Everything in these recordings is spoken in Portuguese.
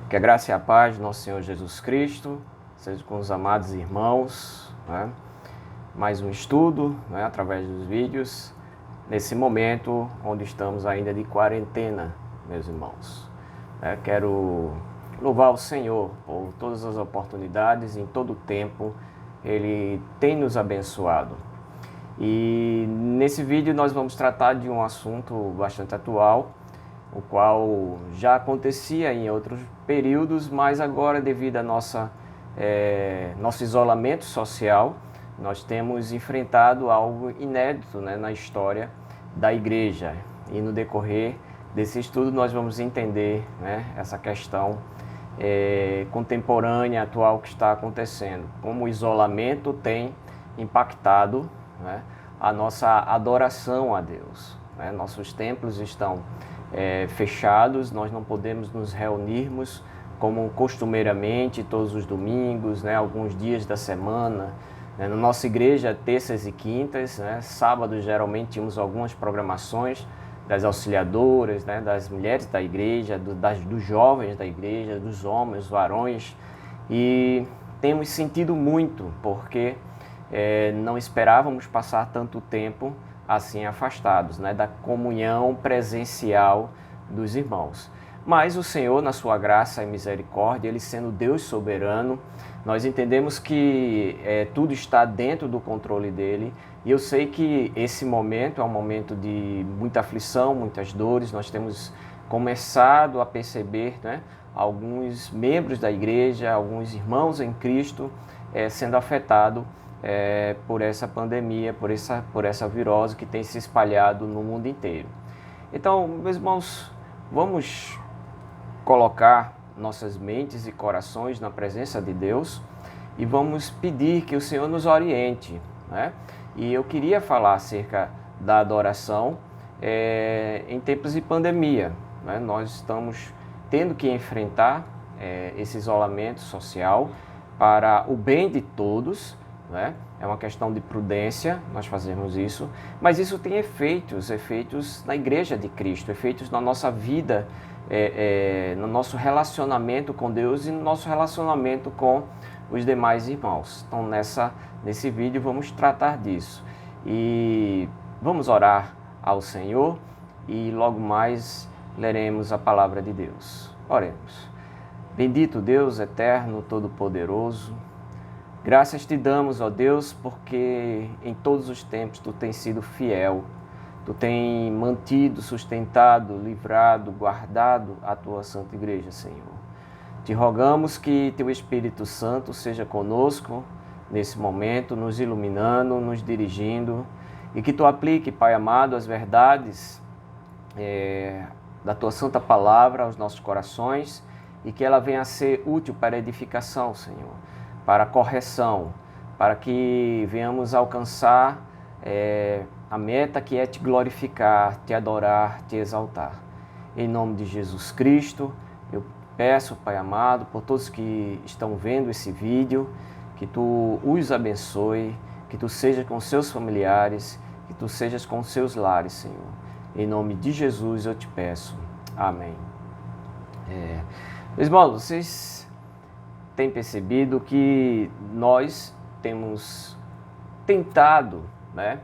Que a graça e a paz do nosso Senhor Jesus Cristo seja com os amados irmãos, né? Mais um estudo, né, através dos vídeos, nesse momento onde estamos ainda de quarentena, meus irmãos. Quero louvar o Senhor por todas as oportunidades, em todo o tempo, Ele tem nos abençoado. E nesse vídeo nós vamos tratar de um assunto bastante atual, o qual já acontecia em outros períodos, mas agora, devido ao nosso isolamento social, nós temos enfrentado algo inédito, né, na história da igreja. E no decorrer desse estudo nós vamos entender, né, essa questão contemporânea, atual, que está acontecendo, como o isolamento tem impactado, né, a nossa adoração a Deus. Né? Nossos templos estão fechados, nós não podemos nos reunirmos como costumeiramente todos os domingos, né, alguns dias da semana. Na nossa igreja, terças e quintas, né, sábados geralmente tínhamos algumas programações das auxiliadoras, né, das mulheres da igreja, dos jovens da igreja, dos homens, dos varões, e temos sentido muito, porque não esperávamos passar tanto tempo assim afastados, né, da comunhão presencial dos irmãos. Mas o Senhor, na sua graça e misericórdia, Ele sendo Deus soberano, nós entendemos que tudo está dentro do controle dEle. E eu sei que esse momento é um momento de muita aflição, muitas dores. Nós temos começado a perceber, né, alguns membros da igreja, alguns irmãos em Cristo sendo afetados por essa pandemia, por essa virose que tem se espalhado no mundo inteiro. Então, meus irmãos, vamos colocar nossas mentes e corações na presença de Deus e vamos pedir que o Senhor nos oriente, né? E eu queria falar acerca da adoração em tempos de pandemia, né? Nós estamos tendo que enfrentar esse isolamento social para o bem de todos, né? É uma questão de prudência nós fazermos isso, mas isso tem efeitos na igreja de Cristo, efeitos na nossa vida, no nosso relacionamento com Deus e no nosso relacionamento com os demais irmãos. Então nesse vídeo vamos tratar disso e vamos orar ao Senhor e logo mais leremos a palavra de Deus. Oremos. Bendito Deus eterno, todo-poderoso, graças te damos, ó Deus, porque em todos os tempos Tu tens sido fiel. Tu tens mantido, sustentado, livrado, guardado a Tua Santa Igreja, Senhor. Te rogamos que Teu Espírito Santo seja conosco nesse momento, nos iluminando, nos dirigindo, e que Tu aplique, Pai amado, as verdades da Tua Santa Palavra aos nossos corações e que ela venha a ser útil para a edificação, Senhor, para a correção, para que venhamos alcançar a meta que é Te glorificar, Te adorar, Te exaltar. Em nome de Jesus Cristo, eu peço, Pai amado, por todos que estão vendo esse vídeo, que Tu os abençoe, que Tu sejas com seus familiares, que Tu sejas com seus lares, Senhor. Em nome de Jesus eu Te peço. Amém. Meus irmãos, vocês têm percebido que nós temos tentado, né,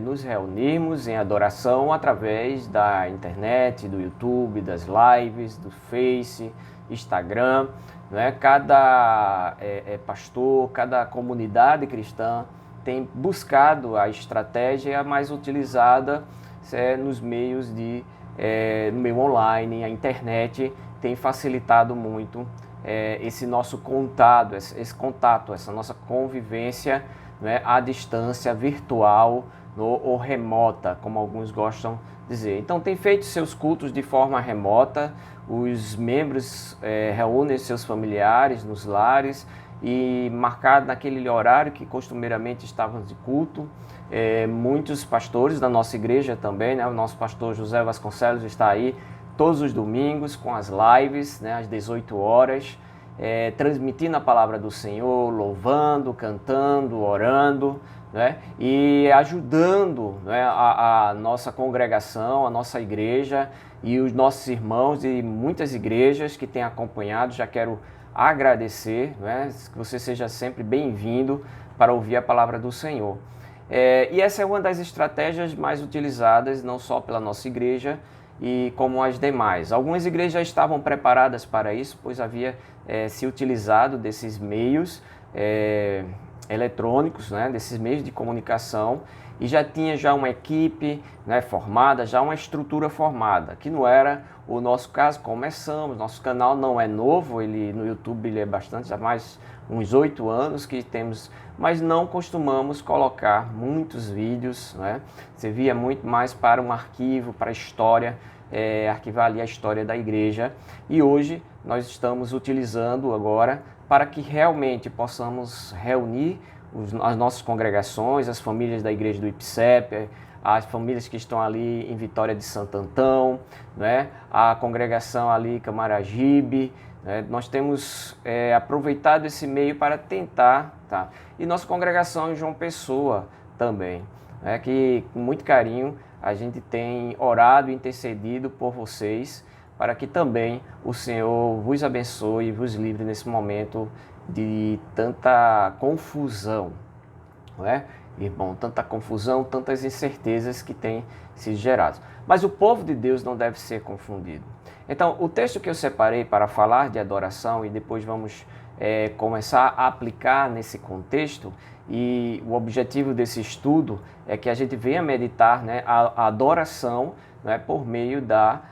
nos reunirmos em adoração através da internet, do YouTube, das lives, do Face, Instagram, né? Cada pastor, cada comunidade cristã tem buscado a estratégia mais utilizada nos meios no meio online. A internet tem facilitado muito esse nosso contato, essa nossa convivência, né, à distância, virtual ou remota, como alguns gostam de dizer. Então, tem feito seus cultos de forma remota, os membros reúnem seus familiares nos lares e marcado naquele horário que costumeiramente estávamos de culto. Muitos pastores da nossa igreja também, né, o nosso pastor José Vasconcelos está aí todos os domingos com as lives, né, às 18 horas. transmitindo a palavra do Senhor, louvando, cantando, orando, né, e ajudando, né, a nossa congregação, a nossa igreja e os nossos irmãos e muitas igrejas que têm acompanhado. Já quero agradecer, né, que você seja sempre bem-vindo para ouvir a palavra do Senhor. E essa é uma das estratégias mais utilizadas, não só pela nossa igreja, e como as demais. Algumas igrejas já estavam preparadas para isso, pois havia se utilizado desses meios eletrônicos, né, desses meios de comunicação, e já tinha já uma equipe, né, formada, já uma estrutura formada, que não era o nosso caso. Começamos, nosso canal não é novo, ele no YouTube ele é bastante, já mais uns 8 anos que temos, mas não costumamos colocar muitos vídeos, né? Servia muito mais para um arquivo, para a história, arquivar ali a história da igreja, e hoje nós estamos utilizando agora para que realmente possamos reunir as nossas congregações, as famílias da igreja do IPCEP, as famílias que estão ali em Vitória de Santo Antão, né? A congregação ali em Camaragibe, né? Nós temos aproveitado esse meio para tentar, tá? E nossa congregação em João Pessoa também, né? Que com muito carinho a gente tem orado e intercedido por vocês, para que também o Senhor vos abençoe e vos livre nesse momento de tanta confusão, não é? Irmão, tanta confusão, tantas incertezas que têm sido geradas. Mas o povo de Deus não deve ser confundido. Então, o texto que eu separei para falar de adoração, e depois vamos começar a aplicar nesse contexto, e o objetivo desse estudo é que a gente venha meditar, né, a adoração, né, por meio da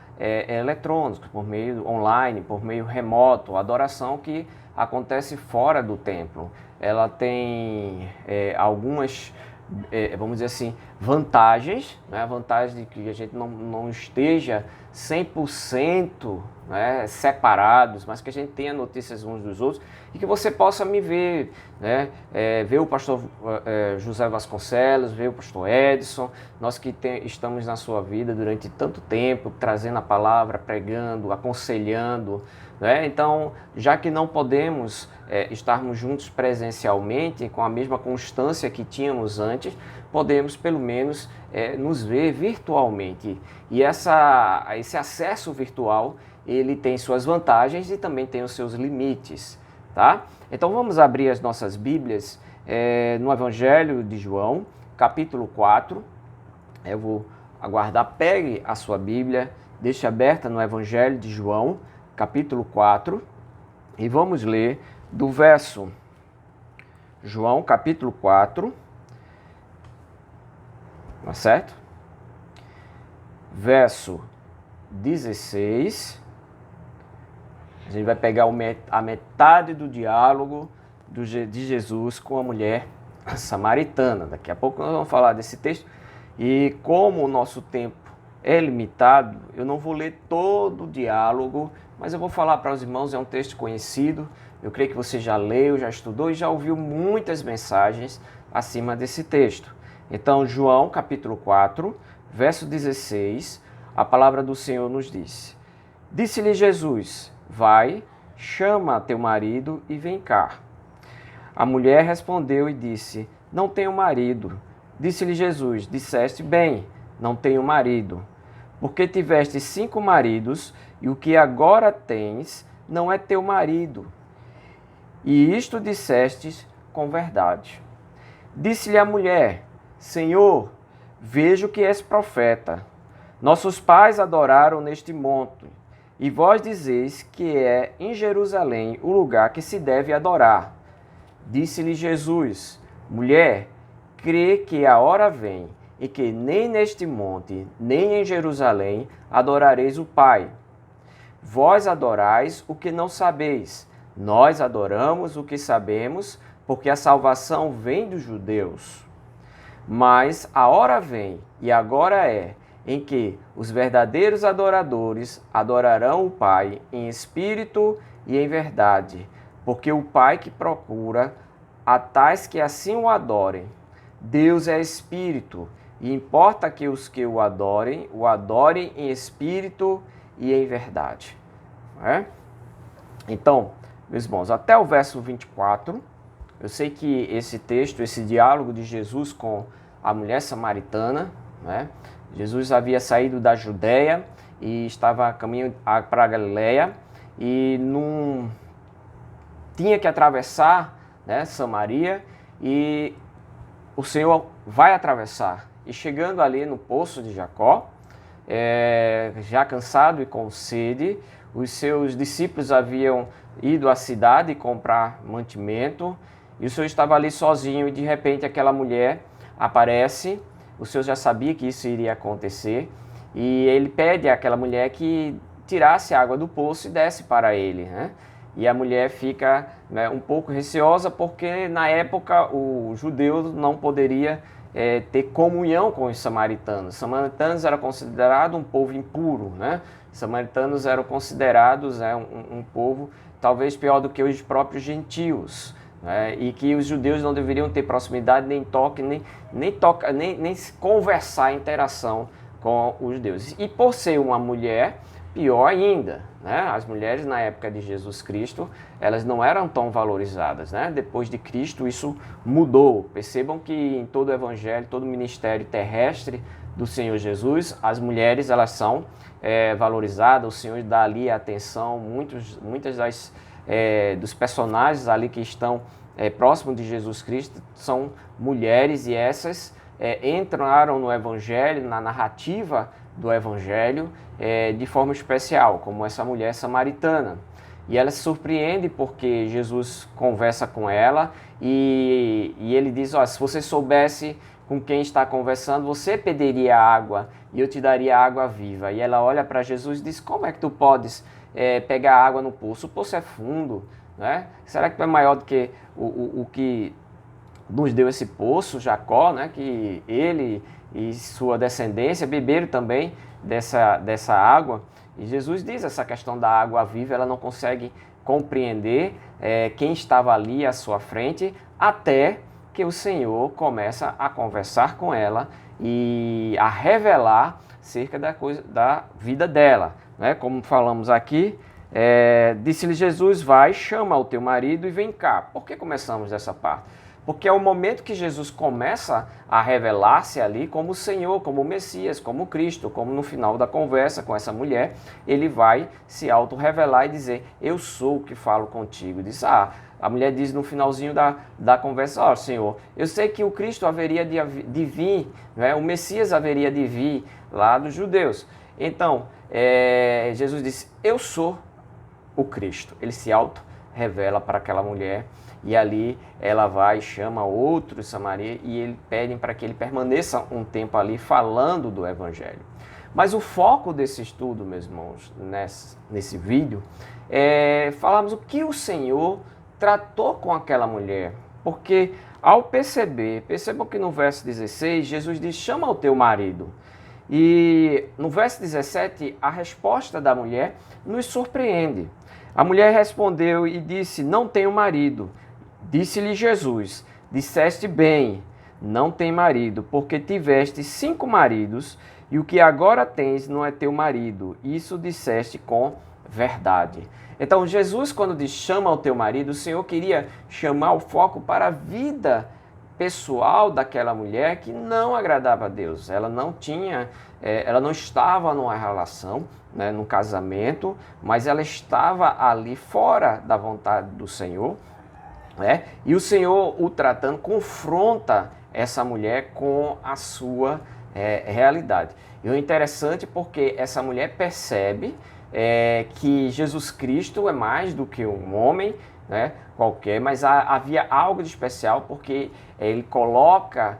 eletrônicos, por meio online, por meio remoto, a adoração que acontece fora do templo. Ela tem algumas, vamos dizer assim, vantagens, né? A vantagem de que a gente não esteja 100%, né, separados, mas que a gente tenha notícias uns dos outros e que você possa me ver, né? Ver o pastor José Vasconcelos, ver o pastor Edson, nós que estamos na sua vida durante tanto tempo, trazendo a palavra, pregando, aconselhando, né? Então, já que não podemos estarmos juntos presencialmente, com a mesma constância que tínhamos antes, podemos pelo menos nos ver virtualmente. E esse acesso virtual, ele tem suas vantagens e também tem os seus limites, tá? Então vamos abrir as nossas Bíblias no Evangelho de João, capítulo 4. Eu vou aguardar, pegue a sua Bíblia, deixe aberta no Evangelho de João, capítulo 4, e vamos ler do verso, João, capítulo 4, tá certo? Verso 16, a gente vai pegar a metade do diálogo de Jesus com a mulher samaritana. Daqui a pouco nós vamos falar desse texto, e como o nosso tempo é limitado, eu não vou ler todo o diálogo, mas eu vou falar para os irmãos. É um texto conhecido, eu creio que você já leu, já estudou e já ouviu muitas mensagens acima desse texto. Então, João, capítulo 4, verso 16, a palavra do Senhor nos diz: Disse-lhe Jesus: Vai, chama teu marido e vem cá. A mulher respondeu e disse: Não tenho marido. Disse-lhe Jesus: Disseste bem, não tenho marido, porque tiveste 5 maridos, e o que agora tens não é teu marido. E isto dissestes com verdade. Disse-lhe a mulher: Senhor, vejo que és profeta. Nossos pais adoraram neste monte, e vós dizeis que é em Jerusalém o lugar que se deve adorar. Disse-lhe Jesus: Mulher, crê que a hora vem, e que nem neste monte, nem em Jerusalém adorareis o Pai. Vós adorais o que não sabeis, nós adoramos o que sabemos, porque a salvação vem dos judeus. Mas a hora vem, e agora é, em que os verdadeiros adoradores adorarão o Pai em espírito e em verdade, porque o Pai que procura a tais que assim o adorem. Deus é espírito, e importa que os que o adorem em espírito e em verdade. Então, meus irmãos, até o verso 24. Eu sei que esse texto, esse diálogo de Jesus com a mulher samaritana, né? Jesus havia saído da Judéia e estava a caminho para a Galileia e tinha que atravessar, né, Samaria, e o Senhor vai atravessar. E chegando ali no poço de Jacó, já cansado e com sede, os seus discípulos haviam ido à cidade comprar mantimento, e o Senhor estava ali sozinho, e de repente aquela mulher aparece. O Senhor já sabia que isso iria acontecer, e ele pede àquela mulher que tirasse a água do poço e desse para ele, né? E a mulher fica, né, um pouco receosa, porque na época o judeu não poderia ter comunhão com os samaritanos. Os samaritanos eram considerados um povo impuro, né? Os samaritanos eram considerados um povo talvez pior do que os próprios gentios, né? E que os judeus não deveriam ter proximidade, nem toque, nem conversar, interação com os judeus. E por ser uma mulher, pior ainda, né? As mulheres na época de Jesus Cristo, elas não eram tão valorizadas, né? Depois de Cristo isso mudou. Percebam que em todo o evangelho, todo o ministério terrestre do Senhor Jesus, as mulheres elas são valorizadas. O Senhor dá ali atenção, muitas dos personagens ali que estão próximos de Jesus Cristo são mulheres, e essas entraram no evangelho, na narrativa do evangelho, de forma especial, como essa mulher samaritana. E ela se surpreende porque Jesus conversa com ela e ele diz: se você soubesse com quem está conversando, você pediria água e eu te daria água viva. E ela olha para Jesus e diz: como é que tu podes pegar água no poço? O poço é fundo, né? Será que tu é maior do que o que nos deu esse poço, Jacó, né? Que ele e sua descendência beberam também dessa água. E Jesus diz essa questão da água viva, ela não consegue compreender quem estava ali à sua frente, até que o Senhor começa a conversar com ela e a revelar acerca da vida dela, né? Como falamos aqui, disse-lhe Jesus: vai, chama o teu marido e vem cá. Por que começamos dessa parte? Porque é o momento que Jesus começa a revelar-se ali como o Senhor, como o Messias, como o Cristo, como no final da conversa com essa mulher, ele vai se auto-revelar e dizer: eu sou o que falo contigo. A mulher diz no finalzinho da conversa: Senhor, eu sei que o Cristo haveria de vir, né? O Messias haveria de vir lá dos judeus. Então, Jesus disse: eu sou o Cristo. Ele se auto-revela para aquela mulher. E ali ela vai e chama outros samaria e eles pedem para que ele permaneça um tempo ali falando do evangelho. Mas o foco desse estudo, meus irmãos, nesse vídeo, falarmos o que o Senhor tratou com aquela mulher. Porque ao percebam que no verso 16, Jesus diz: chama o teu marido. E no verso 17, a resposta da mulher nos surpreende. A mulher respondeu e disse: não tenho marido. Disse-lhe Jesus: disseste bem, não tem marido, porque tiveste 5 maridos, e o que agora tens não é teu marido. Isso disseste com verdade. Então Jesus, quando diz chama o teu marido, o Senhor queria chamar o foco para a vida pessoal daquela mulher que não agradava a Deus. Ela não estava numa relação, né, num casamento, mas ela estava ali fora da vontade do Senhor. E o Senhor, o tratando, confronta essa mulher com a sua realidade. E o interessante porque essa mulher percebe que Jesus Cristo é mais do que um homem, né, qualquer, mas havia algo de especial porque ele coloca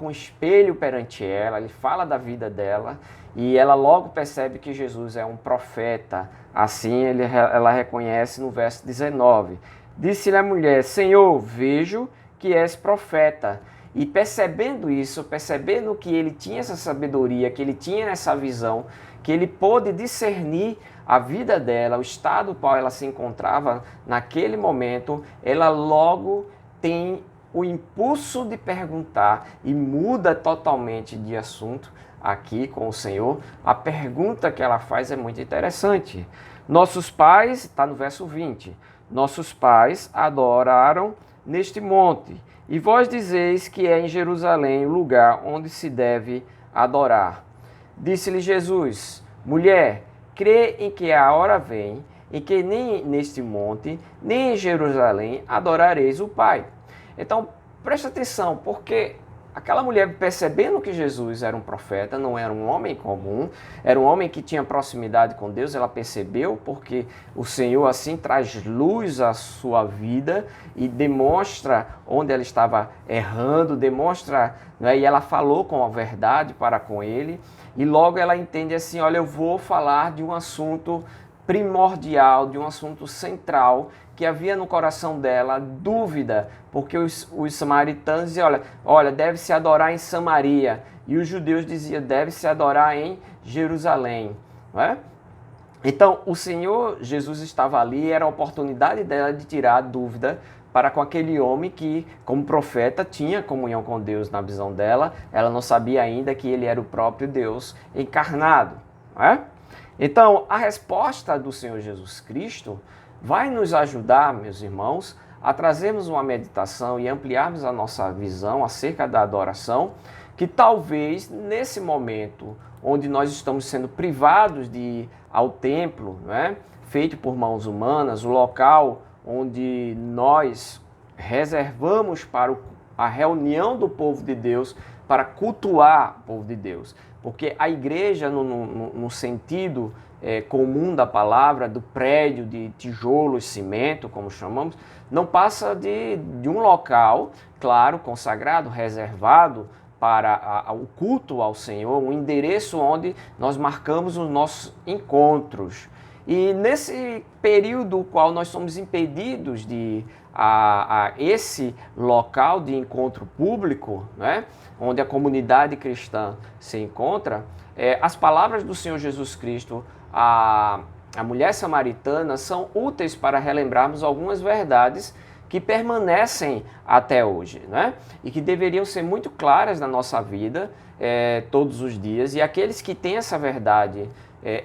um espelho perante ela, ele fala da vida dela e ela logo percebe que Jesus é um profeta. Assim ela reconhece no verso 19. Disse-lhe a mulher: Senhor, vejo que és profeta. E percebendo isso, percebendo que ele tinha essa sabedoria, que ele tinha essa visão, que ele pôde discernir a vida dela, o estado no qual ela se encontrava naquele momento, ela logo tem o impulso de perguntar e muda totalmente de assunto aqui com o Senhor. A pergunta que ela faz é muito interessante. Nossos pais, está no verso 20, nossos pais adoraram neste monte, e vós dizeis que é em Jerusalém o lugar onde se deve adorar. Disse-lhe Jesus: mulher, crê em que a hora vem, em que nem neste monte, nem em Jerusalém adorareis o Pai. Então, presta atenção, porque aquela mulher, percebendo que Jesus era um profeta, não era um homem comum, era um homem que tinha proximidade com Deus, ela percebeu, porque o Senhor assim traz luz à sua vida e demonstra onde ela estava errando, demonstra, né, e ela falou com a verdade para com ele, e logo ela entende assim, olha, eu vou falar de um assunto primordial, de um assunto central, que havia no coração dela dúvida, porque os samaritanos diziam, olha, deve-se adorar em Samaria, e os judeus diziam, deve-se adorar em Jerusalém, não é? Então, o Senhor Jesus estava ali, era a oportunidade dela de tirar a dúvida para com aquele homem que, como profeta, tinha comunhão com Deus na visão dela, ela não sabia ainda que ele era o próprio Deus encarnado, não é? Então, a resposta do Senhor Jesus Cristo vai nos ajudar, meus irmãos, a trazermos uma meditação e ampliarmos a nossa visão acerca da adoração, que talvez nesse momento onde nós estamos sendo privados de ir ao templo, né, feito por mãos humanas, o local onde nós reservamos para a reunião do povo de Deus, para cultuar o povo de Deus. Porque a igreja, no sentido comum da palavra, do prédio de tijolo e cimento, como chamamos, não passa de um local, claro, consagrado, reservado para o culto ao Senhor, um endereço onde nós marcamos os nossos encontros. E nesse período qual nós somos impedidos de ir a esse local de encontro público, né, onde a comunidade cristã se encontra, as palavras do Senhor Jesus Cristo à mulher samaritana são úteis para relembrarmos algumas verdades que permanecem até hoje, né? E que deveriam ser muito claras na nossa vida todos os dias. E aqueles que têm essa verdade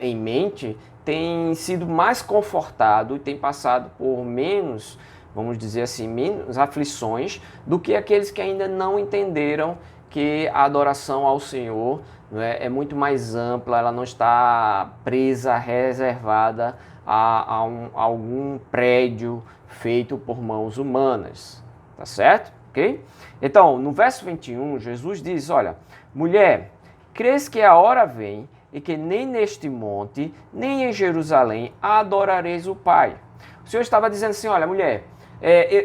em mente têm sido mais confortados e têm passado por menos, vamos dizer assim, menos aflições do que aqueles que ainda não entenderam que a adoração ao Senhor, né, é muito mais ampla, ela não está presa, reservada a algum prédio feito por mãos humanas, tá certo? Ok? Então, no verso 21, Jesus diz, olha, mulher, crês que a hora vem e que nem neste monte, nem em Jerusalém adorareis o Pai. O Senhor estava dizendo assim, olha, mulher,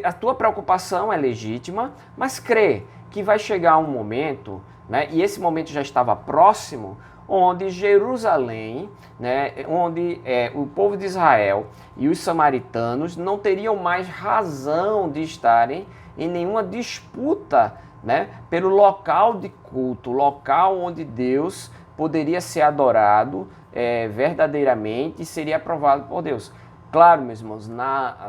a tua preocupação é legítima, mas crê que vai chegar um momento, né, e esse momento já estava próximo, onde Jerusalém, né, onde o povo de Israel e os samaritanos não teriam mais razão de estarem em nenhuma disputa, né, pelo local de culto, local onde Deus poderia ser adorado verdadeiramente e seria aprovado por Deus. Claro, meus irmãos,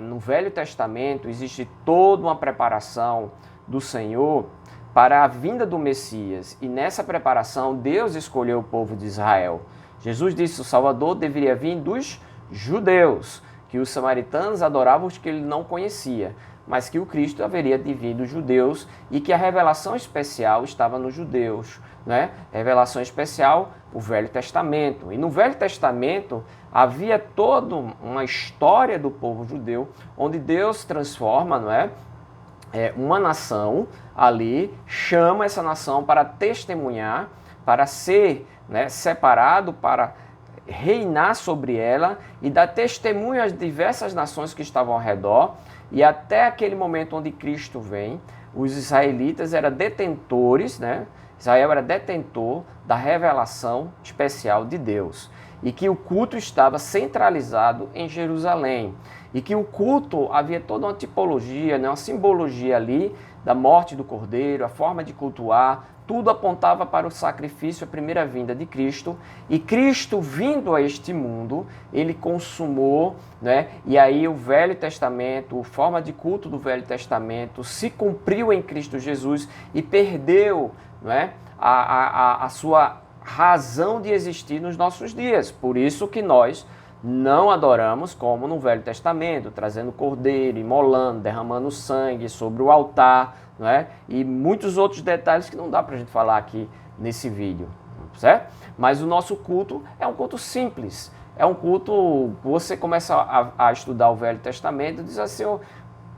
no Velho Testamento existe toda uma preparação do Senhor para a vinda do Messias. E nessa preparação, Deus escolheu o povo de Israel. Jesus disse que o Salvador deveria vir dos judeus, que os samaritanos adoravam os que ele não conhecia, mas que o Cristo haveria de vir dos judeus e que a revelação especial estava nos judeus, né? Revelação especial, o Velho Testamento. E no Velho Testamento havia toda uma história do povo judeu, onde Deus transforma, não é? Uma nação ali, chama essa nação para testemunhar, para ser, né, separado, para reinar sobre ela e dar testemunho às diversas nações que estavam ao redor. E até aquele momento onde Cristo vem, os israelitas eram detentores, né? Israel era detentor da revelação especial de Deus. E que o culto estava centralizado em Jerusalém. E que o culto havia toda uma tipologia, né, uma simbologia ali da morte do Cordeiro, a forma de cultuar, tudo apontava para o sacrifício, a primeira vinda de Cristo. E Cristo vindo a este mundo, ele consumou, né, e aí o Velho Testamento, a forma de culto do Velho Testamento se cumpriu em Cristo Jesus e perdeu, né, a sua razão de existir nos nossos dias. Por isso que nós não adoramos como no Velho Testamento, trazendo cordeiro, imolando, derramando sangue sobre o altar, não é? E muitos outros detalhes que não dá para a gente falar aqui nesse vídeo, certo? Mas o nosso culto é um culto simples, é um culto, você começa a estudar o Velho Testamento e diz assim,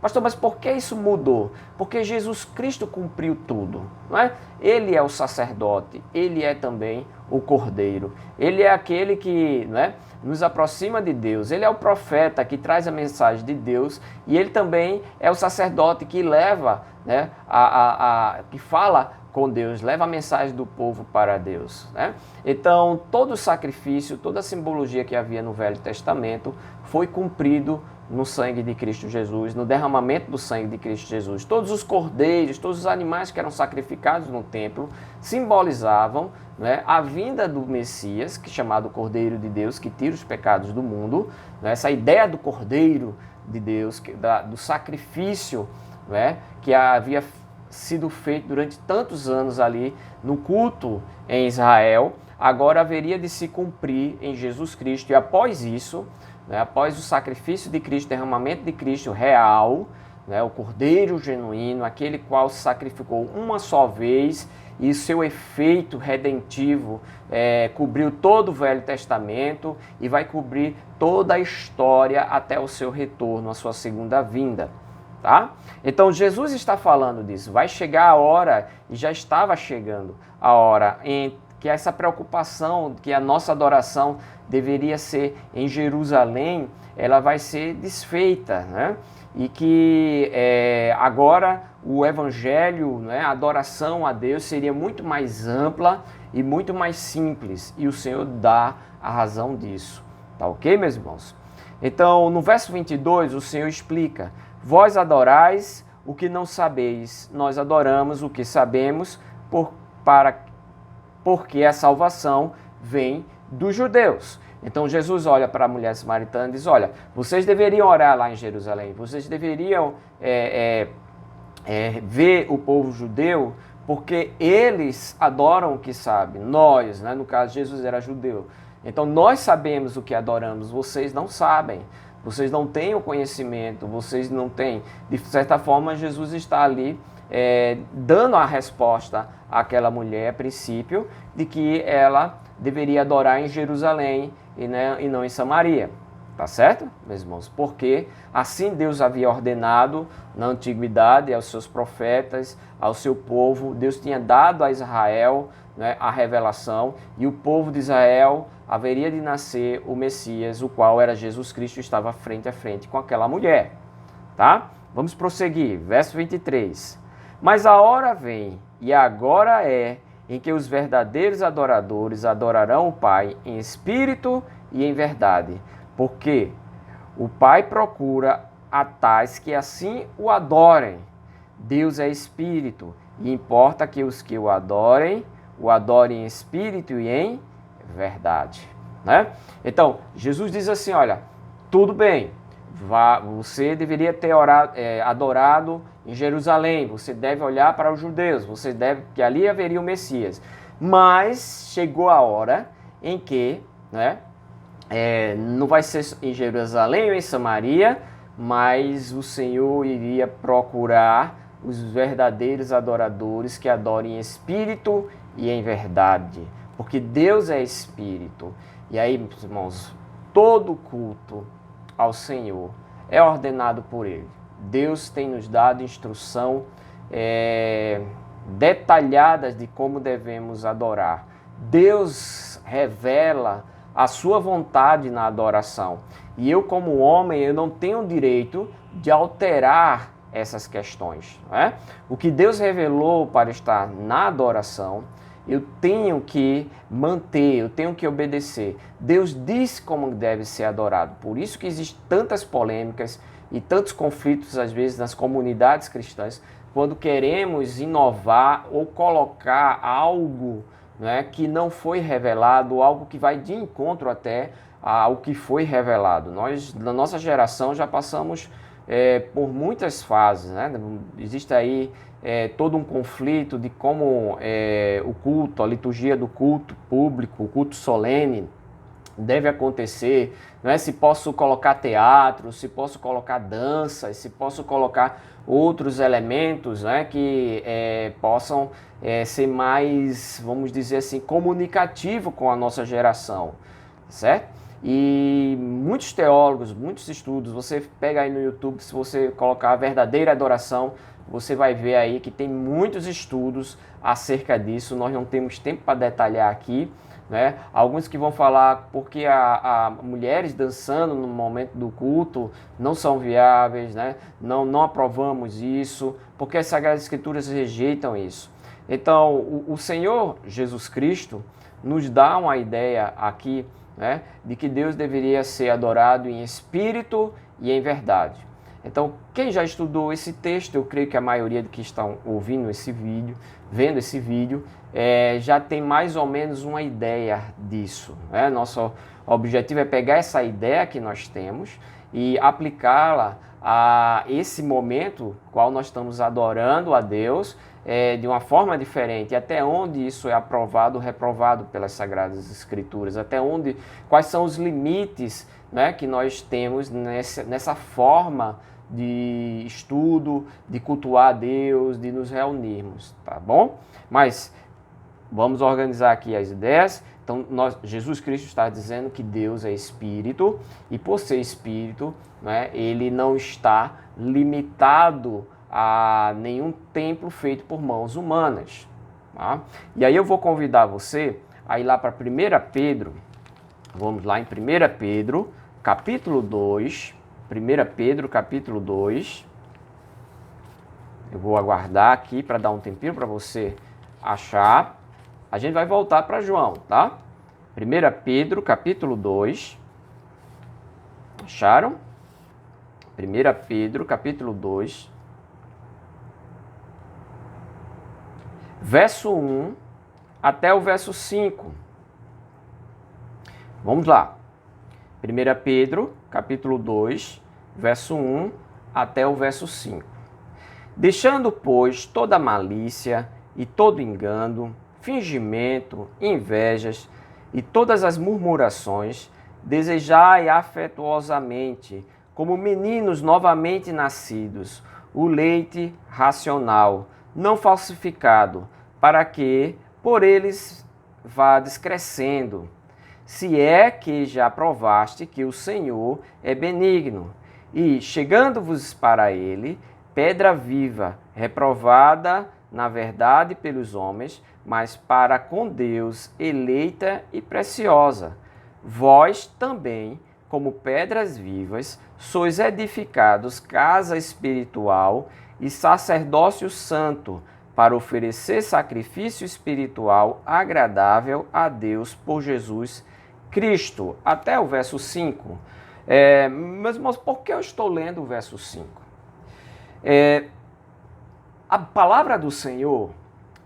pastor, mas por que isso mudou? Porque Jesus Cristo cumpriu tudo, não é? Ele é o sacerdote, ele é também o cordeiro, ele é aquele que, não é, nos aproxima de Deus, ele é o profeta que traz a mensagem de Deus e ele também é o sacerdote que leva, né, que fala com Deus, leva a mensagem do povo para Deus, né? Então, todo o sacrifício, toda a simbologia que havia no Velho Testamento foi cumprido no sangue de Cristo Jesus, no derramamento do sangue de Cristo Jesus. Todos os cordeiros, todos os animais que eram sacrificados no templo simbolizavam, né, a vinda do Messias, que é chamado Cordeiro de Deus, que tira os pecados do mundo, né? Essa ideia do Cordeiro de Deus, do sacrifício, né, que havia sido feito durante tantos anos ali no culto em Israel, agora haveria de se cumprir em Jesus Cristo. E após isso, né, após o sacrifício de Cristo, derramamento de Cristo real, né, o Cordeiro genuíno, aquele qual se sacrificou uma só vez e seu efeito redentivo cobriu todo o Velho Testamento e vai cobrir toda a história até o seu retorno, a sua segunda vinda. Tá? Então Jesus está falando disso, vai chegar a hora, e já estava chegando a hora, em que essa preocupação, que a nossa adoração deveria ser em Jerusalém, ela vai ser desfeita, né? E que agora o Evangelho, né, a adoração a Deus seria muito mais ampla e muito mais simples, e o Senhor dá a razão disso, tá ok, meus irmãos? Então, no verso 22, o Senhor explica: vós adorais o que não sabeis, nós adoramos o que sabemos, porque a salvação vem dos judeus. Então Jesus olha para a mulher samaritana e diz: olha, vocês deveriam orar lá em Jerusalém, vocês deveriam ver o povo judeu, porque eles adoram o que sabem. Nós, né, no caso Jesus era judeu, então nós sabemos o que adoramos, vocês não sabem. Vocês não têm o conhecimento, vocês não têm. De certa forma, Jesus está ali dando a resposta àquela mulher, a princípio, de que ela deveria adorar em Jerusalém e não em Samaria. Tá certo, meus irmãos? Porque assim Deus havia ordenado na antiguidade aos seus profetas, ao seu povo. Deus tinha dado a Israel, né, a revelação, e o povo de Israel haveria de nascer o Messias, o qual era Jesus Cristo, estava frente a frente com aquela mulher. Tá? Vamos prosseguir, verso 23. Mas a hora vem, e agora é, em que os verdadeiros adoradores adorarão o Pai em espírito e em verdade, porque o Pai procura a tais que assim o adorem. Deus é espírito, e importa que os que o adorem em espírito e em verdade, né? Então, Jesus diz assim, olha, tudo bem, você deveria ter adorado em Jerusalém, você deve olhar para os judeus, você deve, que ali haveria o Messias, mas chegou a hora em que, né, não vai ser em Jerusalém ou em Samaria, mas o Senhor iria procurar os verdadeiros adoradores que adorem em espírito e em verdade, porque Deus é espírito. E aí, meus irmãos, todo culto ao Senhor é ordenado por Ele. Deus tem nos dado instrução detalhadas de como devemos adorar. Deus revela a sua vontade na adoração. E eu, como homem, eu não tenho o direito de alterar essas questões, não é? O que Deus revelou para estar na adoração, eu tenho que manter, eu tenho que obedecer. Deus disse como deve ser adorado. Por isso que existem tantas polêmicas e tantos conflitos, às vezes, nas comunidades cristãs, quando queremos inovar ou colocar algo, né, que não foi revelado, algo que vai de encontro até ao que foi revelado. Nós, na nossa geração, já passamos por muitas fases, né? Existe aí todo um conflito de como o culto, a liturgia do culto público, o culto solene, deve acontecer, né? Se posso colocar teatro, se posso colocar dança, se posso colocar outros elementos, né, que possam ser mais, vamos dizer assim, comunicativo com a nossa geração, certo? E muitos teólogos, muitos estudos, você pega aí no YouTube, se você colocar a verdadeira adoração, você vai ver aí que tem muitos estudos acerca disso. Nós não temos tempo para detalhar aqui, né? Alguns que vão falar porque a mulheres dançando no momento do culto não são viáveis, né? Não aprovamos isso, porque as Sagradas Escrituras rejeitam isso. Então, o Senhor Jesus Cristo nos dá uma ideia aqui, né, de que Deus deveria ser adorado em espírito e em verdade. Então, quem já estudou esse texto, eu creio que a maioria que estão ouvindo esse vídeo, vendo esse vídeo, já tem mais ou menos uma ideia disso, né? Nosso objetivo é pegar essa ideia que nós temos e aplicá-la a esse momento qual nós estamos adorando a Deus de uma forma diferente, até onde isso é aprovado ou reprovado pelas Sagradas Escrituras, até onde, quais são os limites, né, que nós temos nessa forma de estudo, de cultuar a Deus, de nos reunirmos, tá bom? Mas vamos organizar aqui as ideias. Então, Jesus Cristo está dizendo que Deus é Espírito, e por ser Espírito, né, ele não está limitado a nenhum templo feito por mãos humanas. Tá? E aí eu vou convidar você a ir lá para 1 Pedro, vamos lá em 1 Pedro, capítulo 2, 1 Pedro, capítulo 2, eu vou aguardar aqui para dar um tempinho para você achar. A gente vai voltar para João, tá? 1 Pedro, capítulo 2. Acharam? 1 Pedro, capítulo 2. Verso 1 até o verso 5. Vamos lá. 1 Pedro, capítulo 2, verso 1 até o verso 5. Deixando, pois, toda malícia e todo engano, fingimento, invejas e todas as murmurações, desejai afetuosamente, como meninos novamente nascidos, o leite racional, não falsificado, para que por eles vades crescendo, se é que já provaste que o Senhor é benigno, e chegando-vos para ele, pedra viva, reprovada na verdade pelos homens, mas para com Deus eleita e preciosa. Vós também, como pedras vivas, sois edificados casa espiritual e sacerdócio santo, para oferecer sacrifício espiritual agradável a Deus por Jesus Cristo. Até o verso 5. Meus irmãos, por que eu estou lendo o verso 5? A palavra do Senhor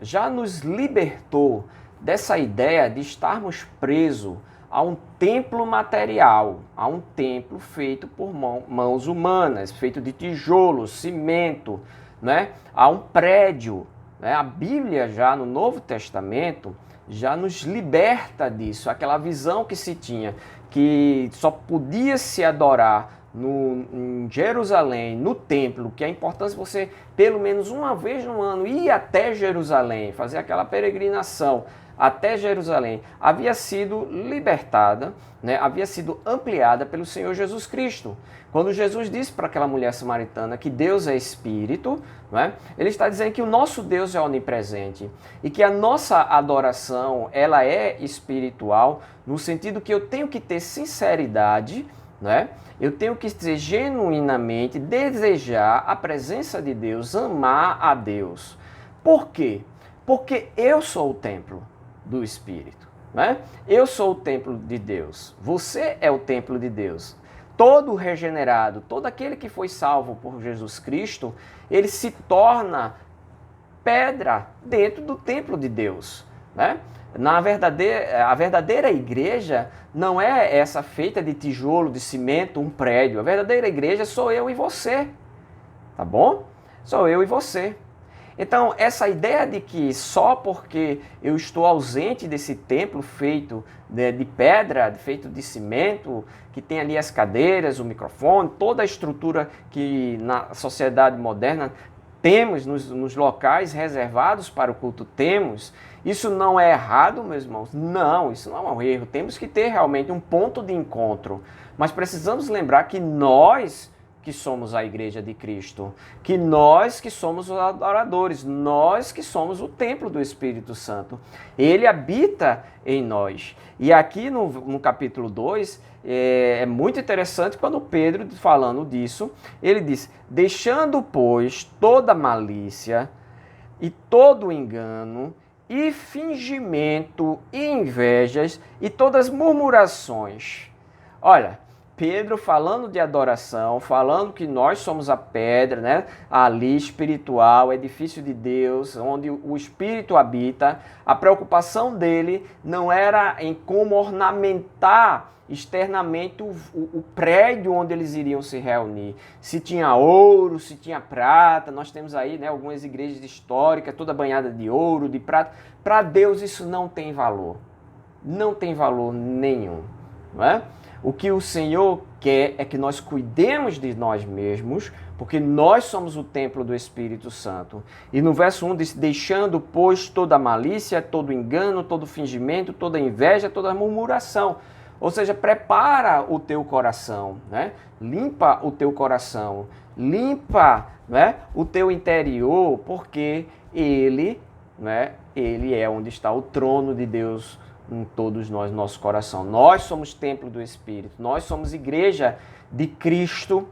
já nos libertou dessa ideia de estarmos presos a um templo material, a um templo feito por mãos humanas, feito de tijolo, cimento, né? A um prédio. Né? A Bíblia já no Novo Testamento já nos liberta disso, aquela visão que se tinha, que só podia se adorar em Jerusalém, no templo, que é importante você, pelo menos uma vez no ano, ir até Jerusalém, fazer aquela peregrinação até Jerusalém, havia sido libertada, né, havia sido ampliada pelo Senhor Jesus Cristo. Quando Jesus disse para aquela mulher samaritana que Deus é Espírito, né, ele está dizendo que o nosso Deus é onipresente e que a nossa adoração ela é espiritual, no sentido que eu tenho que ter sinceridade, né, eu tenho que ser genuinamente desejar a presença de Deus, amar a Deus. Por quê? Porque eu sou o templo do Espírito, né? Eu sou o templo de Deus. Você é o templo de Deus. Todo regenerado, todo aquele que foi salvo por Jesus Cristo, ele se torna pedra dentro do templo de Deus, né? A verdadeira igreja não é essa feita de tijolo, de cimento, um prédio. A verdadeira igreja sou eu e você, tá bom? Sou eu e você. Então, essa ideia de que só porque eu estou ausente desse templo feito de pedra, feito de cimento, que tem ali as cadeiras, o microfone, toda a estrutura que na sociedade moderna temos nos locais reservados para o culto, temos. Isso não é errado, meus irmãos? Não, isso não é um erro. Temos que ter realmente um ponto de encontro. Mas precisamos lembrar que nós que somos a igreja de Cristo, que nós que somos os adoradores, nós que somos o templo do Espírito Santo. Ele habita em nós. E aqui no capítulo 2, é muito interessante quando Pedro, falando disso, ele diz, deixando, pois, toda malícia e todo engano e fingimento e invejas e todas murmurações. Olha, Pedro falando de adoração, falando que nós somos a pedra, né? Ali espiritual, edifício de Deus, onde o Espírito habita. A preocupação dele não era em como ornamentar externamente o prédio onde eles iriam se reunir. Se tinha ouro, se tinha prata, nós temos aí, né, algumas igrejas históricas, toda banhada de ouro, de prata. Para Deus isso não tem valor. Não tem valor nenhum, não é? O que o Senhor quer é que nós cuidemos de nós mesmos, porque nós somos o templo do Espírito Santo. E no verso 1 diz, deixando, pois, toda malícia, todo engano, todo fingimento, toda inveja, toda murmuração. Ou seja, prepara o teu coração, né? Limpa o teu coração, limpa, né, o teu interior, porque ele, né, ele é onde está o trono de Deus em todos nós, nosso coração. Nós somos templo do Espírito, nós somos igreja de Cristo,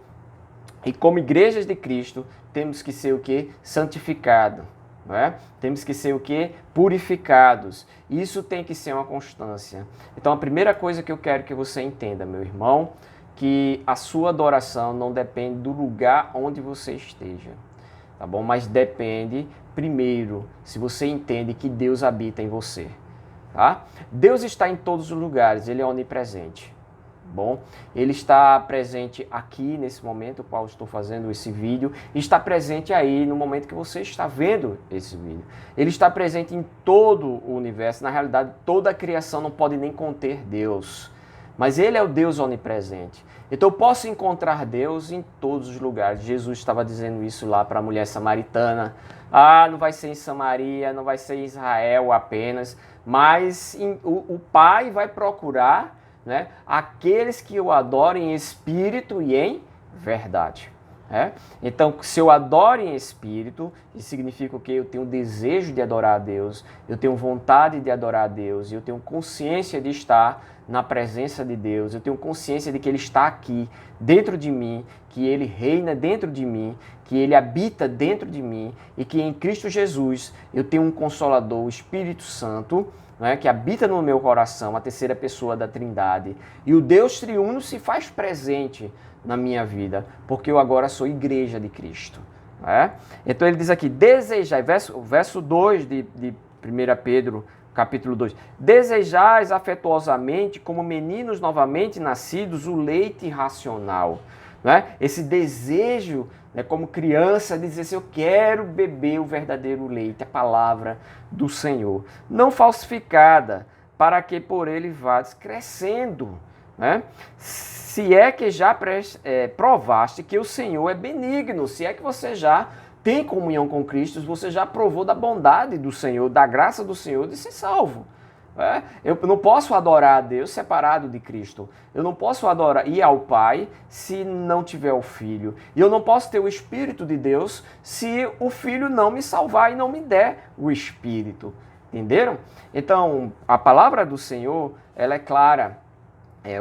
e como igrejas de Cristo, temos que ser o quê? Santificado, não é? Temos que ser o quê? Purificados. Isso tem que ser uma constância. Então, a primeira coisa que eu quero que você entenda, meu irmão, que a sua adoração não depende do lugar onde você esteja, tá bom? Mas depende, primeiro, se você entende que Deus habita em você. Tá? Deus está em todos os lugares, Ele é onipresente. Bom, Ele está presente aqui nesse momento, no qual estou fazendo esse vídeo, e está presente aí no momento que você está vendo esse vídeo. Ele está presente em todo o universo. Na realidade, toda a criação não pode nem conter Deus, mas Ele é o Deus onipresente. Então eu posso encontrar Deus em todos os lugares. Jesus estava dizendo isso lá para a mulher samaritana. Ah, não vai ser em Samaria, não vai ser em Israel apenas, mas o Pai vai procurar, né, aqueles que o adorem em espírito e em verdade. Então, se eu adoro em espírito, isso significa que eu tenho desejo de adorar a Deus, eu tenho vontade de adorar a Deus, eu tenho consciência de estar na presença de Deus, eu tenho consciência de que Ele está aqui, dentro de mim, que Ele reina dentro de mim, que Ele habita dentro de mim e que em Cristo Jesus eu tenho um Consolador, o Espírito Santo, né, que habita no meu coração, a terceira pessoa da Trindade. E o Deus triuno se faz presente na minha vida, porque eu agora sou igreja de Cristo. Então ele diz aqui, desejai, verso 2 de 1 Pedro, capítulo 2, desejais afetuosamente, como meninos novamente nascidos, o leite racional. Esse desejo, né, como criança, de dizer assim, eu quero beber o verdadeiro leite, a palavra do Senhor, não falsificada, para que por ele vades crescendo, né? Se é que já provaste que o Senhor é benigno, se é que você já tem comunhão com Cristo, você já provou da bondade do Senhor, da graça do Senhor de ser salvo. Eu não posso adorar a Deus separado de Cristo. Eu não posso ir ao Pai se não tiver o Filho. E eu não posso ter o Espírito de Deus se o Filho não me salvar e não me der o Espírito. Entenderam? Então, a palavra do Senhor, ela é clara.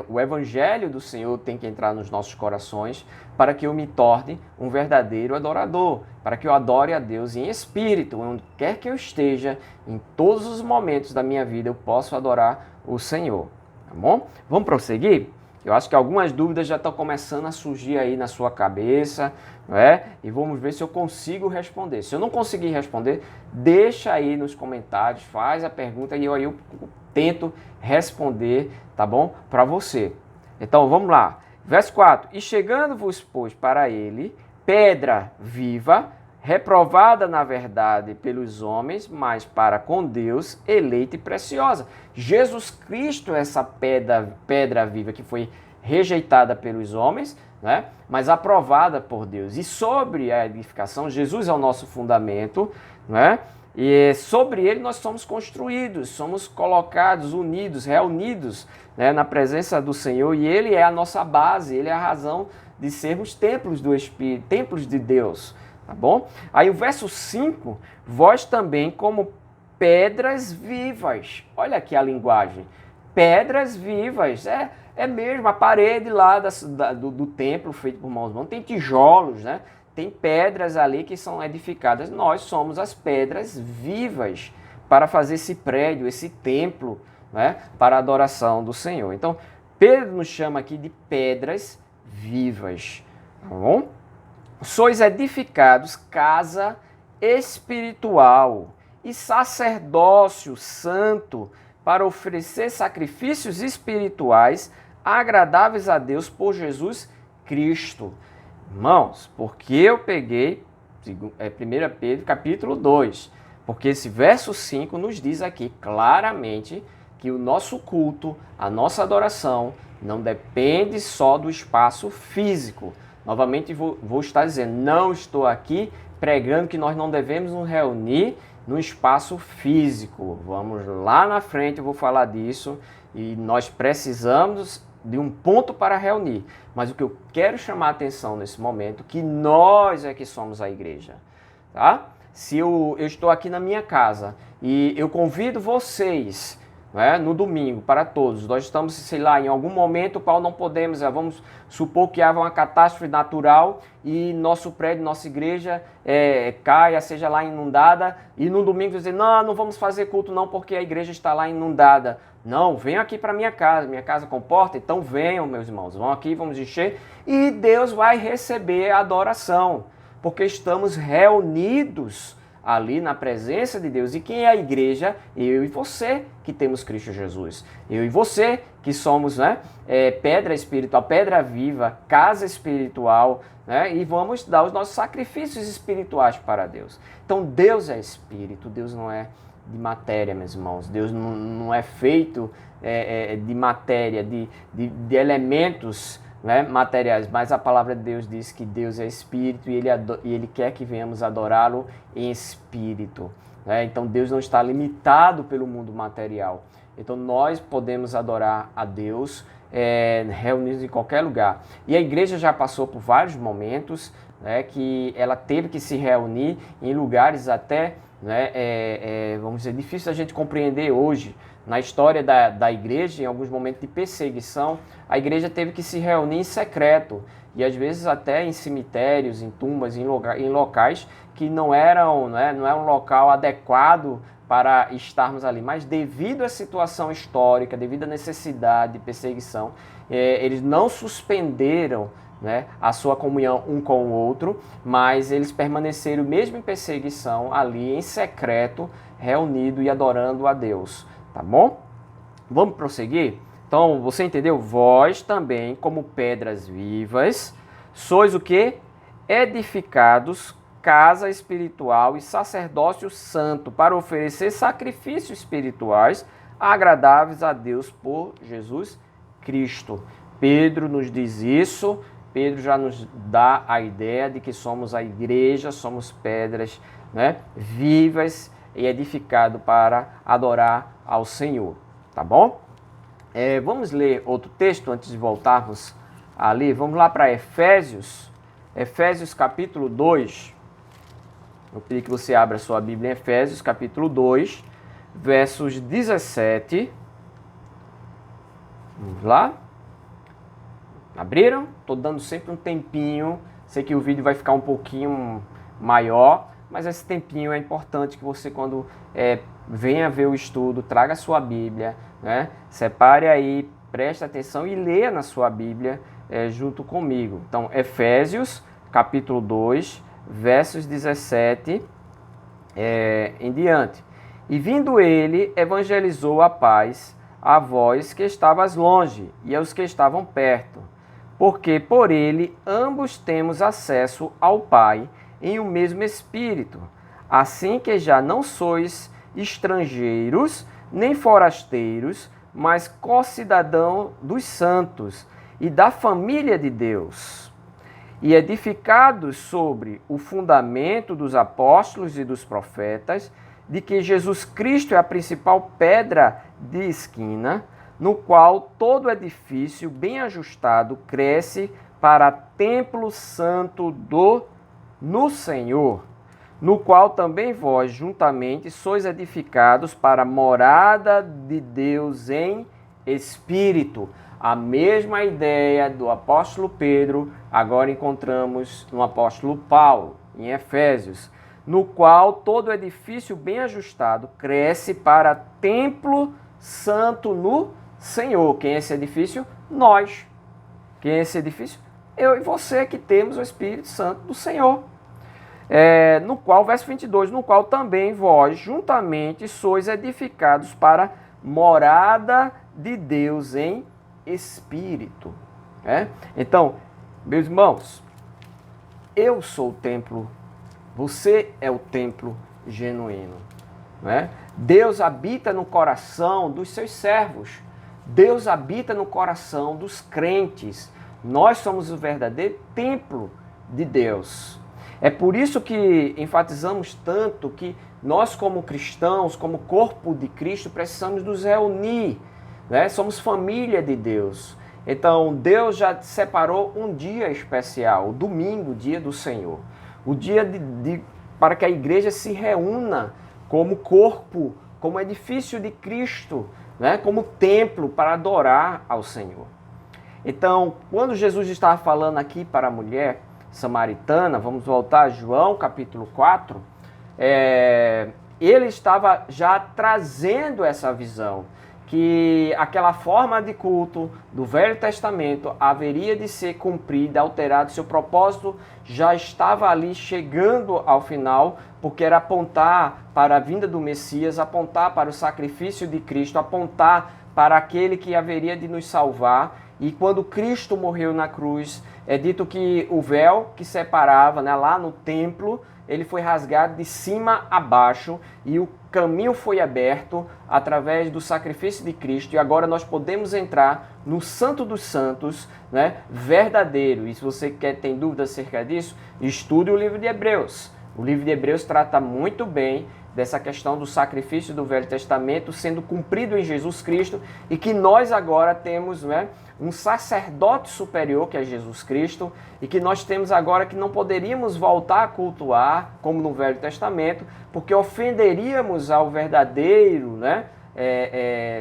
O Evangelho do Senhor tem que entrar nos nossos corações para que eu me torne um verdadeiro adorador, para que eu adore a Deus em espírito, onde quer que eu esteja, em todos os momentos da minha vida eu posso adorar o Senhor. Tá bom? Vamos prosseguir? Eu acho que algumas dúvidas já estão começando a surgir aí na sua cabeça, não é? E vamos ver se eu consigo responder. Se eu não conseguir responder, deixa aí nos comentários, faz a pergunta e eu tento responder, tá bom? Para você. Então, vamos lá. Verso 4. E chegando-vos, pois, para ele, pedra viva, reprovada na verdade pelos homens, mas para com Deus eleita e preciosa. Jesus Cristo é essa pedra viva que foi rejeitada pelos homens, né? Mas aprovada por Deus. E sobre a edificação, Jesus é o nosso fundamento, né? E sobre ele nós somos construídos, somos colocados, unidos, reunidos, né, na presença do Senhor, e ele é a nossa base, ele é a razão de sermos templos do Espírito, templos de Deus, tá bom? Aí o verso 5, vós também como pedras vivas. Olha aqui a linguagem, pedras vivas, é mesmo a parede lá do templo feito por mãos humanas, tem tijolos, né? Tem pedras ali que são edificadas. Nós somos as pedras vivas para fazer esse prédio, esse templo, né, para a adoração do Senhor. Então, Pedro nos chama aqui de pedras vivas. Tá bom? Sois edificados casa espiritual e sacerdócio santo para oferecer sacrifícios espirituais agradáveis a Deus por Jesus Cristo. Irmãos, porque eu peguei 1 Pedro capítulo 2, porque esse verso 5 nos diz aqui claramente que o nosso culto, a nossa adoração, não depende só do espaço físico. Novamente vou estar dizendo, não estou aqui pregando que nós não devemos nos reunir no espaço físico. Vamos lá na frente, eu vou falar disso, e nós precisamos de um ponto para reunir. Mas o que eu quero chamar a atenção nesse momento, que nós é que somos a igreja, tá? Se eu estou aqui na minha casa e eu convido vocês, né, no domingo, para todos, nós estamos, sei lá, em algum momento qual não podemos, vamos supor que haja uma catástrofe natural e nosso prédio, nossa igreja caia, seja lá inundada, e no domingo dizer, não vamos fazer culto não, porque a igreja está lá inundada. Não, venham aqui para minha casa comporta, então venham, meus irmãos, vão aqui, vamos encher, e Deus vai receber a adoração, porque estamos reunidos ali na presença de Deus. E quem é a igreja? Eu e você que temos Cristo Jesus. Eu e você que somos, né, pedra espiritual, pedra viva, casa espiritual, né, e vamos dar os nossos sacrifícios espirituais para Deus. Então Deus é espírito, Deus não é de matéria, meus irmãos. Deus não é feito de matéria, de elementos, né, materiais, mas a palavra de Deus diz que Deus é espírito e ele quer que venhamos adorá-lo em espírito, né? Então Deus não está limitado pelo mundo material. Então nós podemos adorar a Deus reunidos em qualquer lugar. E a igreja já passou por vários momentos, né, que ela teve que se reunir em lugares até, né, vamos dizer, difícil a gente compreender hoje. Na história da igreja, em alguns momentos de perseguição, a igreja teve que se reunir em secreto, e às vezes até em cemitérios, em tumbas, em locais que não é um local adequado para estarmos ali. Mas devido à situação histórica, devido à necessidade de perseguição, eles não suspenderam, né, a sua comunhão um com o outro, mas eles permaneceram mesmo em perseguição ali em secreto, reunido e adorando a Deus. Tá bom? Vamos prosseguir? Então, você entendeu? Vós também, como pedras vivas, sois o quê? Edificados, casa espiritual e sacerdócio santo, para oferecer sacrifícios espirituais agradáveis a Deus por Jesus Cristo. Pedro nos diz isso, Pedro já nos dá a ideia de que somos a igreja, somos pedras, né, vivas e edificado para adorar ao Senhor, tá bom? Vamos ler outro texto antes de voltarmos ali. Vamos lá para Efésios capítulo 2. Eu pedi que você abra a sua Bíblia em Efésios capítulo 2, versos 17. Vamos lá. Abriram? Estou dando sempre um tempinho. Sei que o vídeo vai ficar um pouquinho maior, mas esse tempinho é importante que você, quando venha ver o estudo, traga a sua Bíblia, né? Separe aí, preste atenção e leia na sua Bíblia junto comigo. Então, Efésios, capítulo 2, versos 17 em diante. E vindo ele, evangelizou a paz a vós que estavas longe e aos que estavam perto, porque por ele ambos temos acesso ao Pai em um mesmo espírito, assim que já não sois estrangeiros, nem forasteiros, mas co-cidadão dos santos e da família de Deus, e edificados sobre o fundamento dos apóstolos e dos profetas, de que Jesus Cristo é a principal pedra de esquina, no qual todo edifício bem ajustado cresce para templo santo no Senhor, no qual também vós juntamente sois edificados para a morada de Deus em Espírito. A mesma ideia do apóstolo Pedro, agora encontramos no apóstolo Paulo, em Efésios, no qual todo edifício bem ajustado cresce para templo santo no Senhor. Quem é esse edifício? Nós. Quem é esse edifício? Eu e você que temos o Espírito Santo do Senhor. No qual, verso 22, no qual também vós juntamente sois edificados para morada de Deus em Espírito. Então, meus irmãos, eu sou o templo, você é o templo genuíno. Deus habita no coração dos seus servos. Deus habita no coração dos crentes. Nós somos o verdadeiro templo de Deus. É por isso que enfatizamos tanto que nós, como cristãos, como corpo de Cristo, precisamos nos reunir. Somos família de Deus. Então, Deus já separou um dia especial, o domingo, o dia do Senhor. O dia para que a igreja se reúna como corpo, como edifício de Cristo, como templo para adorar ao Senhor. Então, quando Jesus estava falando aqui para a mulher samaritana, vamos voltar a João capítulo 4, ele estava já trazendo essa visão, que aquela forma de culto do Velho Testamento haveria de ser cumprida, alterada, seu propósito já estava ali chegando ao final, porque era apontar para a vinda do Messias, apontar para o sacrifício de Cristo, apontar para aquele que haveria de nos salvar. E quando Cristo morreu na cruz, é dito que o véu que separava, lá no templo, ele foi rasgado de cima a baixo e o caminho foi aberto através do sacrifício de Cristo. E agora nós podemos entrar no Santo dos Santos, verdadeiro. E se você tem dúvidas acerca disso, estude o livro de Hebreus. O livro de Hebreus trata muito bem dessa questão do sacrifício do Velho Testamento sendo cumprido em Jesus Cristo e que nós agora temos um sacerdote superior, que é Jesus Cristo, e que nós temos agora que não poderíamos voltar a cultuar, como no Velho Testamento, porque ofenderíamos ao verdadeiro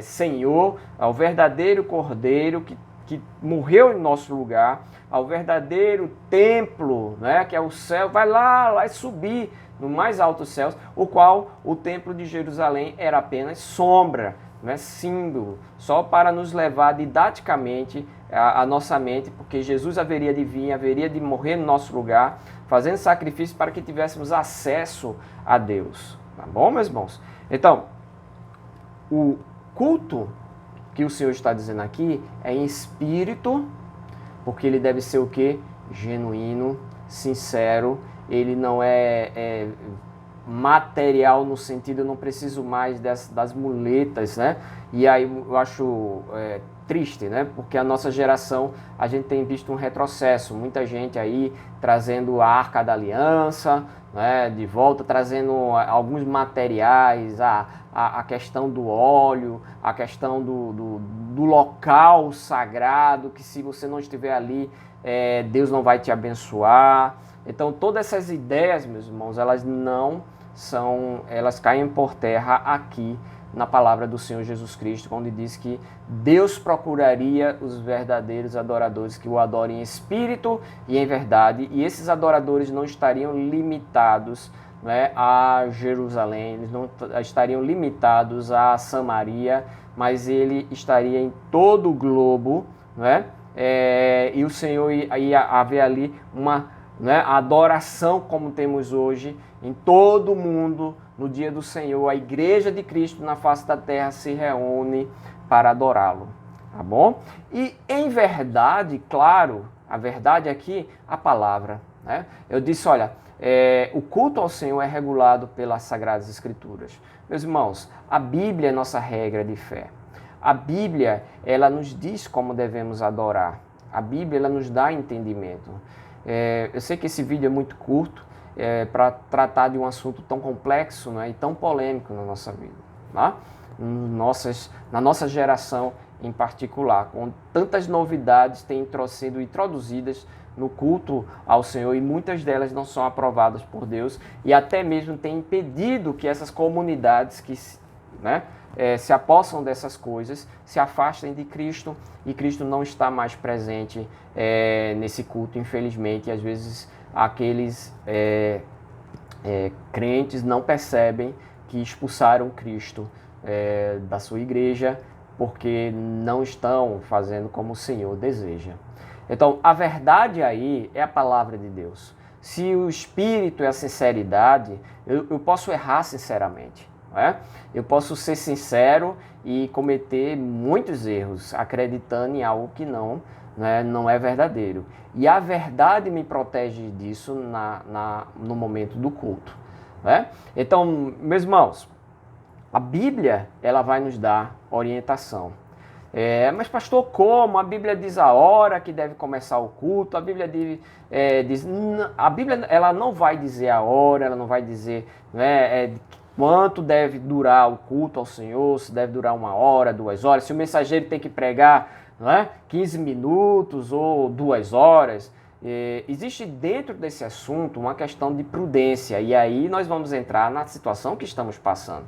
Senhor, ao verdadeiro Cordeiro que morreu em nosso lugar, ao verdadeiro templo, que é o céu, vai lá e subir no mais altos céus, o qual o templo de Jerusalém era apenas sombra, símbolo, só para nos levar didaticamente a nossa mente, porque Jesus haveria de vir, haveria de morrer no nosso lugar, fazendo sacrifício para que tivéssemos acesso a Deus. Tá bom, meus irmãos? Então, o culto que o Senhor está dizendo aqui é em espírito, porque ele deve ser o quê? Genuíno, sincero. Ele não é material no sentido, eu não preciso mais das muletas, E aí eu acho triste, Porque a nossa geração, a gente tem visto um retrocesso, muita gente aí trazendo a Arca da Aliança, de volta, trazendo alguns materiais, a questão do óleo, a questão do local sagrado, que se você não estiver ali, Deus não vai te abençoar. Então, todas essas ideias, meus irmãos, elas caem por terra aqui na palavra do Senhor Jesus Cristo, onde diz que Deus procuraria os verdadeiros adoradores que o adorem em espírito e em verdade, e esses adoradores não estariam limitados a Jerusalém, eles não estariam limitados a Samaria, mas ele estaria em todo o globo, e o Senhor ia haver ali uma a adoração como temos hoje em todo o mundo. No dia do Senhor, a igreja de Cristo na face da terra se reúne para adorá-lo, tá bom? E em verdade, claro, A verdade aqui, a palavra. Né? Eu disse, olha, o culto ao Senhor é regulado pelas Sagradas Escrituras. Meus irmãos, a Bíblia é nossa regra de fé. A Bíblia, ela nos diz como devemos adorar. A Bíblia, ela nos dá entendimento. Eu sei que esse vídeo é muito curto para tratar de um assunto tão complexo, né, e tão polêmico na nossa vida. Tá? Na nossa geração em particular, com tantas novidades têm sido introduzidas no culto ao Senhor e muitas delas não são aprovadas por Deus e até mesmo tem impedido que essas comunidades que se apossam dessas coisas se afastem de Cristo e Cristo não está mais presente nesse culto, infelizmente. E às vezes aqueles crentes não percebem que expulsaram Cristo da sua igreja porque não estão fazendo como o Senhor deseja. Então, a verdade aí é a palavra de Deus. Se o espírito é a sinceridade, eu posso errar sinceramente. Não é? Eu posso ser sincero e cometer muitos erros, acreditando em algo que não é verdadeiro. E a verdade me protege disso no momento do culto. Né? Então, meus irmãos, a Bíblia ela vai nos dar orientação. Mas pastor, como? A Bíblia diz a hora que deve começar o culto, a Bíblia diz a Bíblia ela não vai dizer a hora, ela não vai dizer quanto deve durar o culto ao Senhor, se deve durar 1 hora, 2 horas, se o mensageiro tem que pregar 15 minutos ou 2 horas. Existe dentro desse assunto uma questão de prudência e aí nós vamos entrar na situação que estamos passando.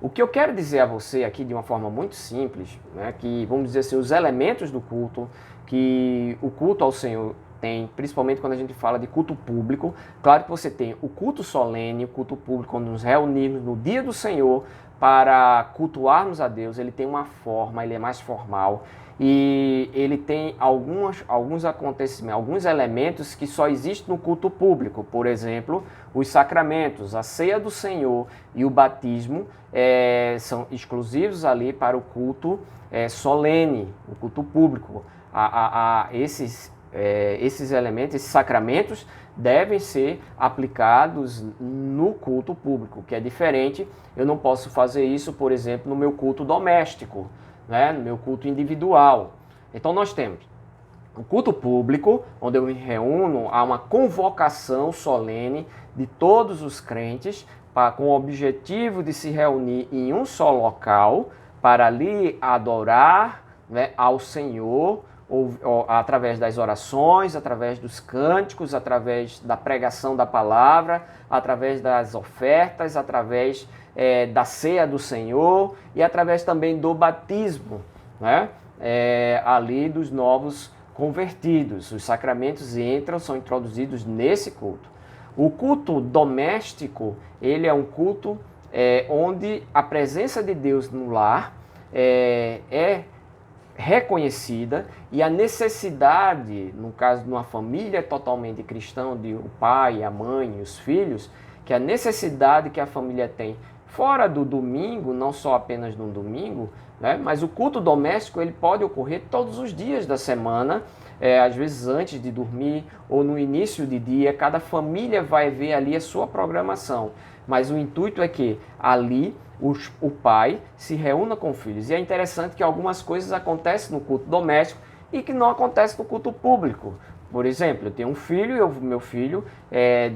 O que eu quero dizer a você aqui de uma forma muito simples, que vamos dizer assim, os elementos do culto, que o culto ao Senhor tem, principalmente quando a gente fala de culto público. Claro que você tem o culto solene, o culto público, quando nos reunimos no dia do Senhor para cultuarmos a Deus, ele tem uma forma, ele é mais formal e ele tem alguns acontecimentos, alguns elementos que só existem no culto público. Por exemplo, os sacramentos, a ceia do Senhor e o batismo são exclusivos ali para o culto solene, o culto público. Esses elementos, esses sacramentos devem ser aplicados no culto público, que é diferente. Eu não posso fazer isso, por exemplo, no meu culto doméstico, no meu culto individual. Então nós temos o culto público, onde eu me reúno, há uma convocação solene de todos os crentes com o objetivo de se reunir em um só local para ali adorar ao Senhor, ou através das orações, através dos cânticos, através da pregação da palavra, através das ofertas, através da ceia do Senhor e através também do batismo, ali dos novos convertidos. Os sacramentos são introduzidos nesse culto. O culto doméstico, ele é um culto onde a presença de Deus no lar é reconhecida e a necessidade, no caso de uma família totalmente cristã, onde o pai, a mãe e os filhos, que a necessidade que a família tem fora do domingo, não só apenas no domingo, mas o culto doméstico ele pode ocorrer todos os dias da semana, às vezes antes de dormir ou no início de dia. Cada família vai ver ali a sua programação, mas o intuito é que ali o pai se reúna com filhos. E é interessante que algumas coisas acontecem no culto doméstico e que não acontecem no culto público. Por exemplo, eu tenho um filho e meu filho,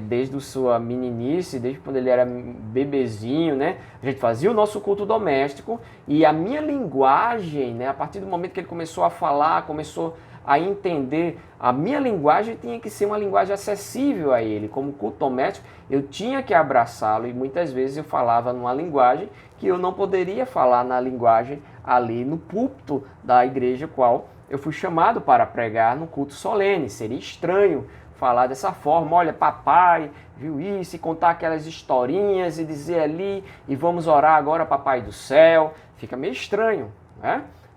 desde a sua meninice, desde quando ele era bebezinho, a gente fazia o nosso culto doméstico e a minha linguagem, a partir do momento que ele começou a falar, começou a entender, a minha linguagem tinha que ser uma linguagem acessível a ele. Como culto doméstico, eu tinha que abraçá-lo e muitas vezes eu falava numa linguagem que eu não poderia falar na linguagem ali no púlpito da igreja qual eu fui chamado para pregar no culto solene. Seria estranho falar dessa forma, olha, papai viu isso, e contar aquelas historinhas e dizer ali, e vamos orar agora, papai do céu. Fica meio estranho,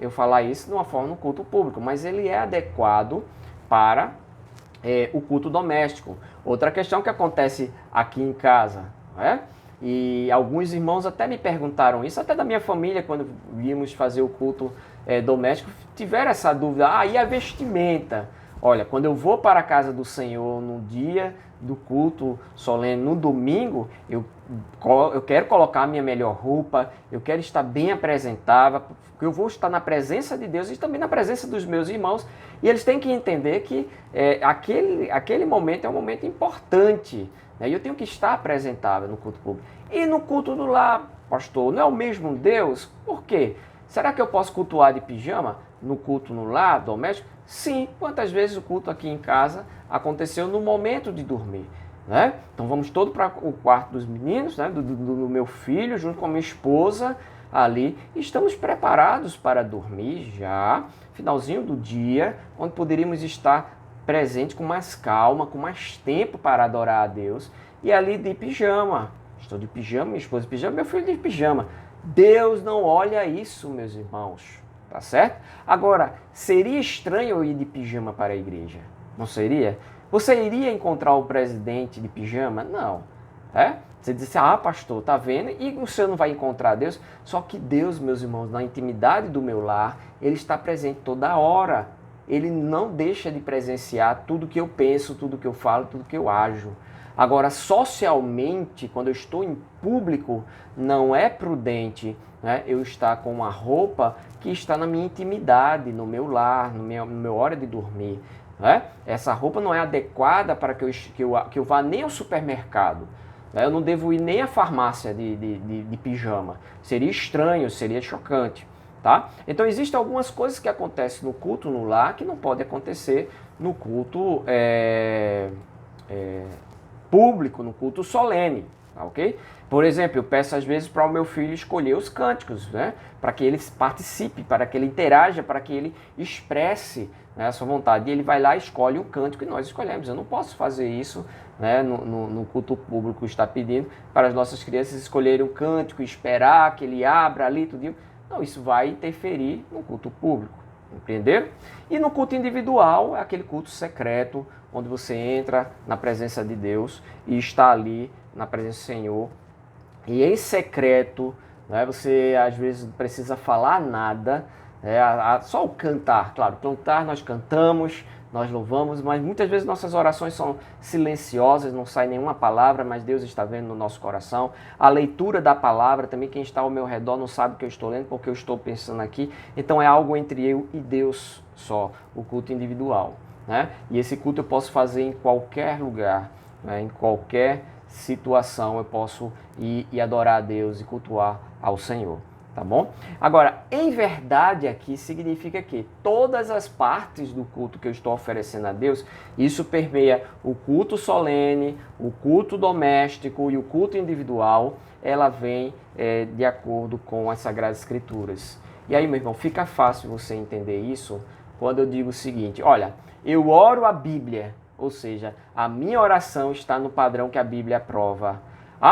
eu falar isso de uma forma no culto público, mas ele é adequado para o culto doméstico. Outra questão que acontece aqui em casa, e alguns irmãos até me perguntaram isso, até da minha família, quando íamos fazer o culto doméstico, tiveram essa dúvida, e a vestimenta? Olha, quando eu vou para a casa do Senhor no dia do culto solene, no domingo, eu quero colocar a minha melhor roupa, eu quero estar bem apresentável, porque eu vou estar na presença de Deus e também na presença dos meus irmãos, e eles têm que entender que aquele momento é um momento importante, né? E eu tenho que estar apresentável no culto público. E no culto do lar, pastor, não é o mesmo Deus? Por quê? Será que eu posso cultuar de pijama no culto no lar, doméstico? Sim, quantas vezes o culto aqui em casa aconteceu no momento de dormir, né? Então vamos todos para o quarto dos meninos, né? do meu filho, junto com a minha esposa ali, e estamos preparados para dormir já, finalzinho do dia, onde poderíamos estar presentes com mais calma, com mais tempo para adorar a Deus, e ali de pijama. Estou de pijama, minha esposa de pijama, meu filho de pijama. Deus não olha isso, meus irmãos. Tá certo? Agora, seria estranho eu ir de pijama para a igreja? Não seria? Você iria encontrar o presidente de pijama? Não. É? Você disse, pastor, tá vendo? E o senhor não vai encontrar Deus? Só que Deus, meus irmãos, na intimidade do meu lar, Ele está presente toda hora. Ele não deixa de presenciar tudo que eu penso, tudo que eu falo, tudo que eu ajo. Agora, socialmente, quando eu estou em público, não é prudente, né, eu estar com uma roupa que está na minha intimidade, no meu lar, no meu hora de dormir. Né? Essa roupa não é adequada para que eu vá nem ao supermercado. Né? Eu não devo ir nem à farmácia de pijama. Seria estranho, seria chocante. Tá? Então, existem algumas coisas que acontecem no culto no lar que não podem acontecer no culto público, no culto solene, tá, ok? Por exemplo, eu peço às vezes para o meu filho escolher os cânticos, né? Para que ele participe, para que ele interaja, para que ele expresse, né, a sua vontade. E ele vai lá e escolhe um cântico e nós escolhemos. Eu não posso fazer isso, né, no culto público, está pedindo para as nossas crianças escolherem um cântico, esperar que ele abra ali, tudo. Não, isso vai interferir no culto público, entenderam? E no culto individual, é aquele culto secreto, onde você entra na presença de Deus e está ali na presença do Senhor. E em secreto, né, você às vezes não precisa falar nada, só o cantar. Claro, cantar nós cantamos, nós louvamos, mas muitas vezes nossas orações são silenciosas, não sai nenhuma palavra, mas Deus está vendo no nosso coração. A leitura da palavra, também quem está ao meu redor não sabe o que eu estou lendo, porque eu estou pensando aqui. Então é algo entre eu e Deus só, o culto individual. Né? E esse culto eu posso fazer em qualquer lugar, né? Em qualquer situação eu posso ir e adorar a Deus e cultuar ao Senhor, tá bom? Agora, em verdade aqui significa que todas as partes do culto que eu estou oferecendo a Deus, isso permeia o culto solene, o culto doméstico e o culto individual, ela vem de acordo com as Sagradas Escrituras. E aí, meu irmão, fica fácil você entender isso quando eu digo o seguinte, olha, eu oro a Bíblia, ou seja, a minha oração está no padrão que a Bíblia aprova.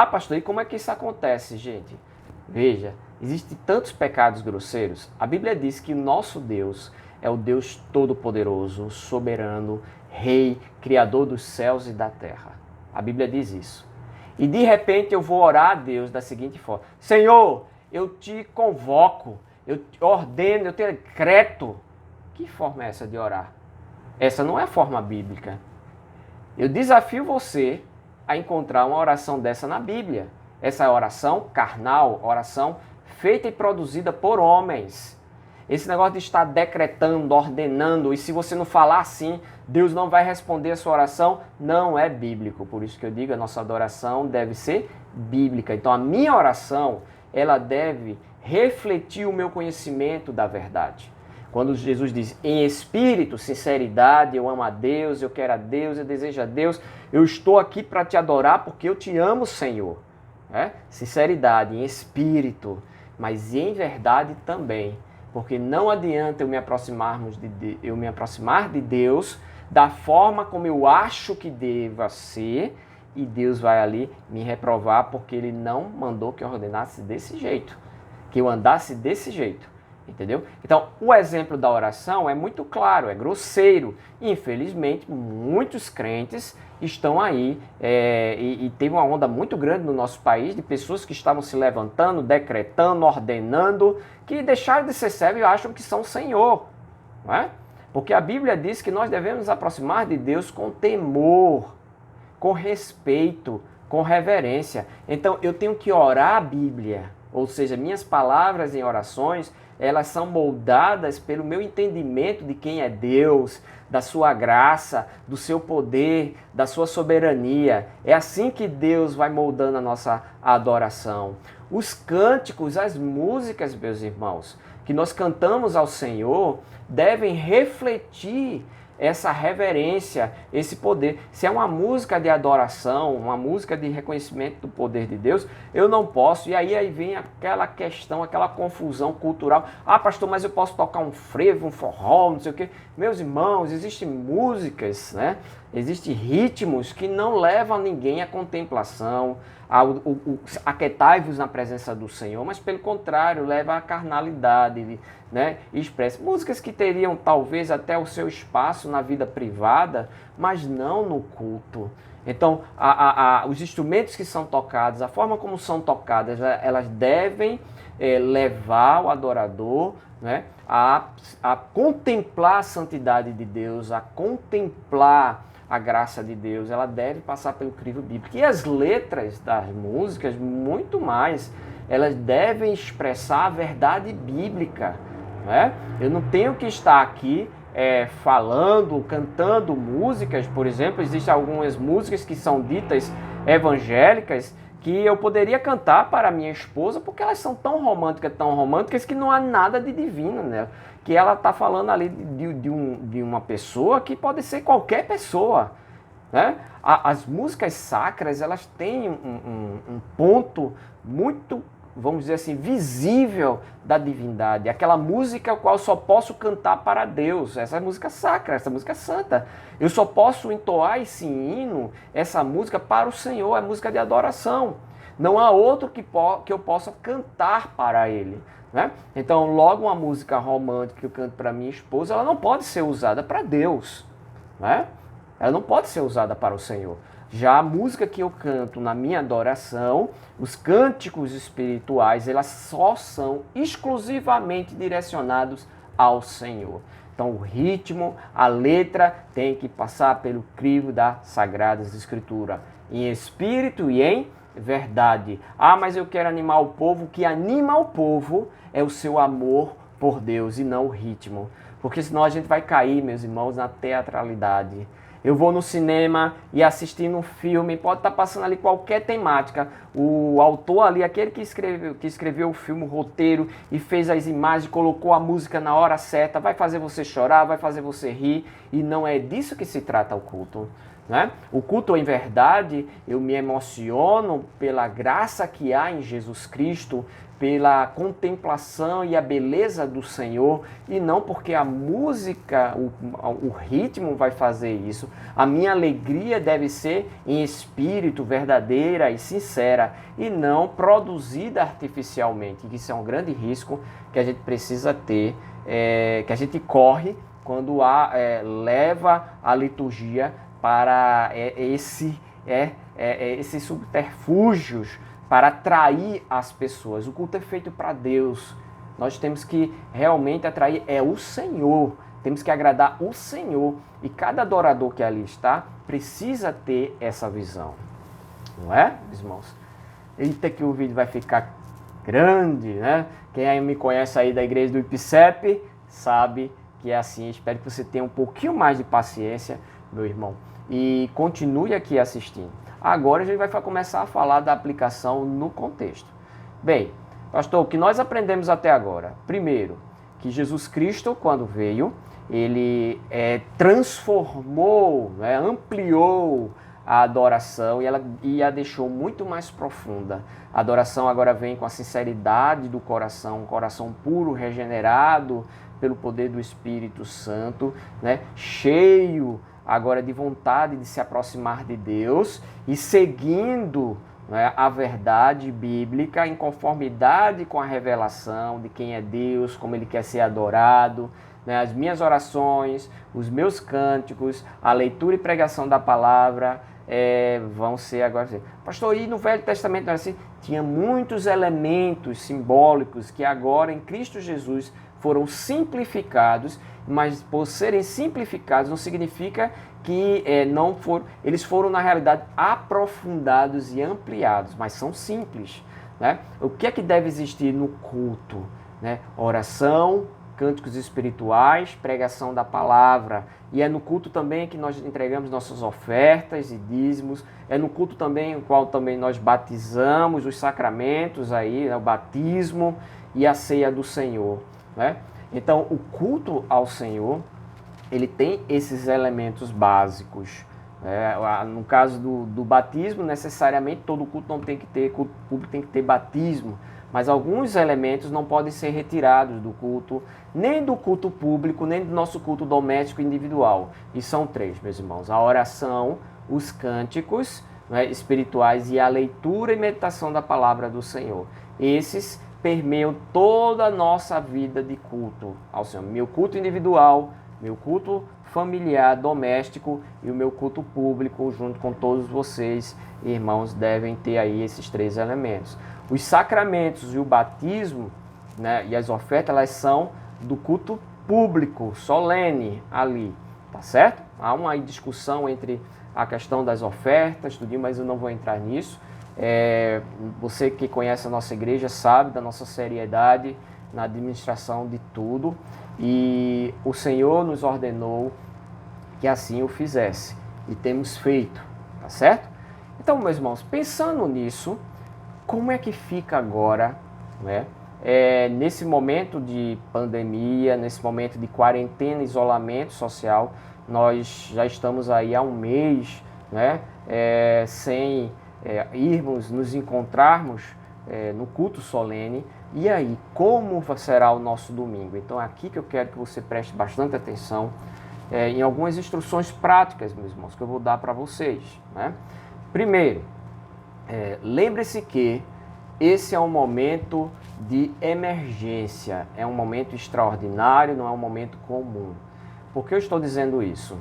Pastor, e como é que isso acontece, gente? Veja, existem tantos pecados grosseiros. A Bíblia diz que nosso Deus é o Deus Todo-Poderoso, soberano, Rei, Criador dos céus e da terra. A Bíblia diz isso. E de repente eu vou orar a Deus da seguinte forma. Senhor, eu te convoco, eu te ordeno, eu te decreto. Que forma é essa de orar? Essa não é a forma bíblica. Eu desafio você a encontrar uma oração dessa na Bíblia. Essa é a oração carnal, oração feita e produzida por homens. Esse negócio de estar decretando, ordenando, e se você não falar assim, Deus não vai responder a sua oração, não é bíblico. Por isso que eu digo, a nossa adoração deve ser bíblica. Então a minha oração, ela deve refletir o meu conhecimento da verdade. Quando Jesus diz, em espírito, sinceridade, eu amo a Deus, eu quero a Deus, eu desejo a Deus, eu estou aqui para te adorar porque eu te amo, Senhor. Sinceridade, em espírito, mas em verdade também. Porque não adianta eu me aproximar de Deus da forma como eu acho que deva ser, e Deus vai ali me reprovar porque Ele não mandou que eu ordenasse desse jeito, que eu andasse desse jeito. Entendeu? Então, o exemplo da oração é muito claro, é grosseiro. Infelizmente, muitos crentes estão aí e teve uma onda muito grande no nosso país de pessoas que estavam se levantando, decretando, ordenando, que deixaram de ser servos e acham que são Senhor. Não é? Porque a Bíblia diz que nós devemos nos aproximar de Deus com temor, com respeito, com reverência. Então eu tenho que orar a Bíblia, ou seja, minhas palavras em orações, elas são moldadas pelo meu entendimento de quem é Deus, da sua graça, do seu poder, da sua soberania. É assim que Deus vai moldando a nossa adoração. Os cânticos, as músicas, meus irmãos, que nós cantamos ao Senhor, devem refletir essa reverência, esse poder. Se é uma música de adoração, uma música de reconhecimento do poder de Deus, eu não posso. E aí vem aquela questão, aquela confusão cultural. Ah, pastor, mas eu posso tocar um frevo, um forró, não sei o quê. Meus irmãos, existem músicas, né? Existem ritmos que não levam ninguém à contemplação, aquietai-vos na presença do Senhor, mas pelo contrário, leva à carnalidade, né? Expressa músicas que teriam talvez até o seu espaço na vida privada, mas não no culto. Então, os instrumentos que são tocados, a forma como são tocadas, elas devem levar o adorador, né, a contemplar a santidade de Deus, a contemplar a graça de Deus. Ela deve passar pelo crivo bíblico. E as letras das músicas, muito mais, elas devem expressar a verdade bíblica, né? Eu não tenho que estar aqui falando, cantando músicas, por exemplo, existem algumas músicas que são ditas evangélicas, que eu poderia cantar para minha esposa, porque elas são tão românticas, que não há nada de divino nela. Que ela está falando ali de uma pessoa que pode ser qualquer pessoa, né? As músicas sacras, elas têm um ponto muito, vamos dizer assim, visível da divindade. Aquela música a qual eu só posso cantar para Deus. Essa é música sacra, essa música santa. Eu só posso entoar esse hino, essa música para o Senhor, é música de adoração. Não há outro que eu possa cantar para Ele, né? Então, logo uma música romântica que eu canto para minha esposa, ela não pode ser usada para Deus, né? Ela não pode ser usada para o Senhor. Já a música que eu canto na minha adoração, os cânticos espirituais, elas só são exclusivamente direcionados ao Senhor. Então o ritmo, a letra tem que passar pelo crivo das Sagradas Escrituras, em espírito e em verdade. Ah, mas eu quero animar o povo. O que anima o povo é o seu amor por Deus e não o ritmo. Porque senão a gente vai cair, meus irmãos, na teatralidade. Eu vou no cinema e assistindo um filme, pode estar passando ali qualquer temática. O autor ali, aquele que escreveu o filme, o roteiro, e fez as imagens, colocou a música na hora certa, vai fazer você chorar, vai fazer você rir, e não é disso que se trata o culto, né? O culto, em verdade, eu me emociono pela graça que há em Jesus Cristo, pela contemplação e a beleza do Senhor, e não porque a música, o ritmo vai fazer isso. A minha alegria deve ser em espírito, verdadeira e sincera, e não produzida artificialmente. Isso é um grande risco que a gente precisa ter, que a gente corre quando leva a liturgia para esses subterfúgios, para atrair as pessoas. O culto é feito para Deus. Nós temos que realmente atrair o Senhor. Temos que agradar o Senhor. E cada adorador que ali está precisa ter essa visão. Não é, irmãos? Eita, que o vídeo vai ficar grande, né? Quem aí me conhece aí da igreja do IPCEP sabe que é assim. Espero que você tenha um pouquinho mais de paciência, meu irmão. E continue aqui assistindo. Agora a gente vai começar a falar da aplicação no contexto. Bem, pastor, o que nós aprendemos até agora? Primeiro, que Jesus Cristo, quando veio, ele transformou, ampliou a adoração e a deixou muito mais profunda. A adoração agora vem com a sinceridade do coração, um coração puro, regenerado pelo poder do Espírito Santo, né? Cheio agora de vontade de se aproximar de Deus e seguindo, né, a verdade bíblica em conformidade com a revelação de quem é Deus, como Ele quer ser adorado, né? As minhas orações, os meus cânticos, a leitura e pregação da palavra vão ser agora assim. Pastor, e no Velho Testamento não era assim? Tinha muitos elementos simbólicos que agora em Cristo Jesus foram simplificados mas por serem simplificados não significa que eles foram na realidade aprofundados e ampliados, mas são simples, né? O que é que deve existir no culto, né? Oração, cânticos espirituais, pregação da palavra. E é no culto também que nós entregamos nossas ofertas e dízimos. É no culto também o qual também nós batizamos os sacramentos aí, né? O batismo e a ceia do Senhor, né? Então, o culto ao Senhor, ele tem esses elementos básicos. No caso do batismo, necessariamente todo culto não tem que ter, culto público tem que ter batismo, mas alguns elementos não podem ser retirados do culto, nem do culto público, nem do nosso culto doméstico individual. E são três, meus irmãos: a oração, os cânticos, né, espirituais e a leitura e meditação da palavra do Senhor. Esses permeiam toda a nossa vida de culto ao Senhor. Meu culto individual, meu culto familiar, doméstico e o meu culto público, junto com todos vocês, irmãos, devem ter aí esses três elementos. Os sacramentos e o batismo, né, e as ofertas, elas são do culto público, solene ali, tá certo? Há uma discussão entre a questão das ofertas, tudinho, mas eu não vou entrar nisso. Você que conhece a nossa igreja sabe da nossa seriedade na administração de tudo, e o Senhor nos ordenou que assim o fizesse, e temos feito, tá certo? Então, meus irmãos, pensando nisso, como é que fica agora, né? Nesse momento de pandemia, nesse momento de quarentena, isolamento social, nós já estamos aí há um mês, né? Sem irmos nos encontrarmos no culto solene. E aí, como será o nosso domingo? Então é aqui que eu quero que você preste bastante atenção em algumas instruções práticas, meus irmãos, que eu vou dar para vocês, né? Primeiro, lembre-se que esse é um momento de emergência, é um momento extraordinário, não é um momento comum. Por que eu estou dizendo isso?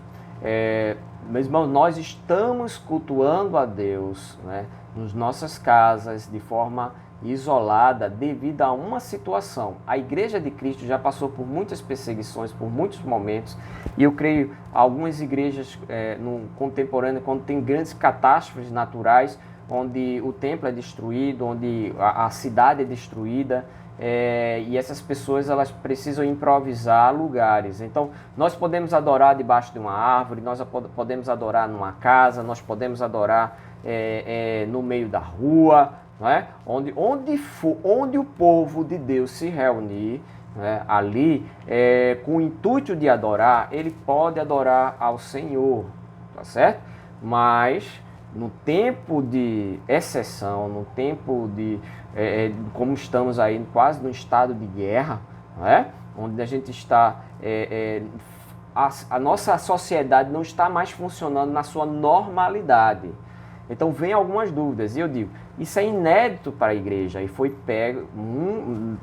Meus irmãos, nós estamos cultuando a Deus, né, nas nossas casas, de forma isolada, devido a uma situação. A Igreja de Cristo já passou por muitas perseguições, por muitos momentos, e eu creio algumas igrejas no contemporâneo, quando tem grandes catástrofes naturais, onde o templo é destruído, onde a cidade é destruída, e essas pessoas elas precisam improvisar lugares. Então, nós podemos adorar debaixo de uma árvore, nós podemos adorar numa casa, nós podemos adorar no meio da rua, não é? Onde o povo de Deus se reunir, né, ali, com o intuito de adorar, ele pode adorar ao Senhor, tá certo? Mas no tempo de exceção, no tempo como estamos aí quase no estado de guerra, não é? Onde a gente está, a nossa sociedade não está mais funcionando na sua normalidade. Então vem algumas dúvidas, e eu digo, isso é inédito para a igreja, e foi pego,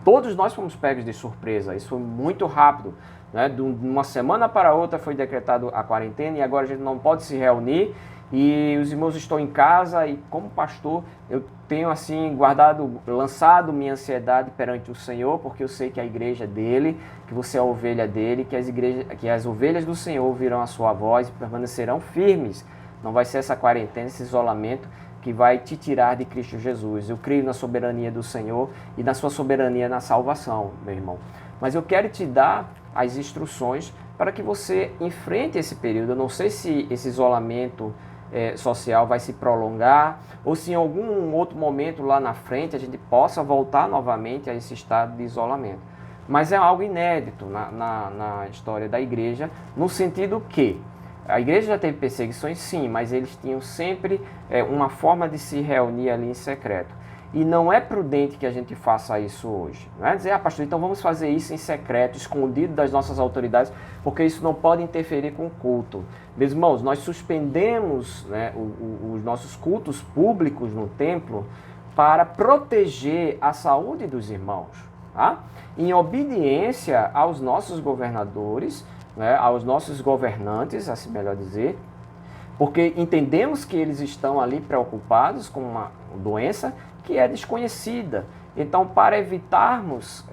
todos nós fomos pegos de surpresa, isso foi muito rápido, né? De uma semana para outra foi decretado a quarentena, e agora a gente não pode se reunir, e os irmãos estão em casa, e como pastor eu tenho assim lançado minha ansiedade perante o Senhor, porque eu sei que a igreja é dele, que você é a ovelha dele, que as ovelhas do Senhor ouvirão a sua voz e permanecerão firmes. Não vai ser essa quarentena, esse isolamento que vai te tirar de Cristo Jesus. Eu creio na soberania do Senhor e na sua soberania na salvação, meu irmão. Mas eu quero te dar as instruções para que você enfrente esse período. Eu não sei se esse isolamento social vai se prolongar ou se em algum outro momento lá na frente a gente possa voltar novamente a esse estado de isolamento. Mas é algo inédito na história da igreja, no sentido que a igreja já teve perseguições, sim, mas eles tinham sempre uma forma de se reunir ali em secreto. E não é prudente que a gente faça isso hoje. Não é dizer, pastor, então vamos fazer isso em secreto, escondido das nossas autoridades, porque isso não pode interferir com o culto. Meus irmãos, nós suspendemos, né, os nossos cultos públicos no templo para proteger a saúde dos irmãos, tá? Em obediência aos nossos governadores, né, aos nossos governantes, assim melhor dizer, porque entendemos que eles estão ali preocupados com uma doença que é desconhecida. Então, para evitarmos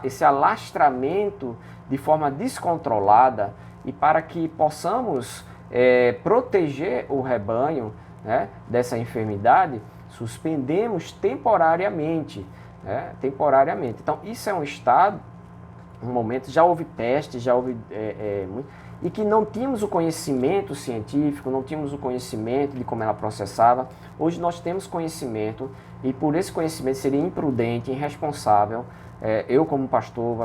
esse alastramento de forma descontrolada e para que possamos proteger o rebanho, né, dessa enfermidade, suspendemos temporariamente, né, temporariamente. Então, isso é um estado, um momento, já houve testes, já houve e que não tínhamos o conhecimento científico, não tínhamos o conhecimento de como ela processava. Hoje nós temos conhecimento e por esse conhecimento seria imprudente, irresponsável, eu como pastor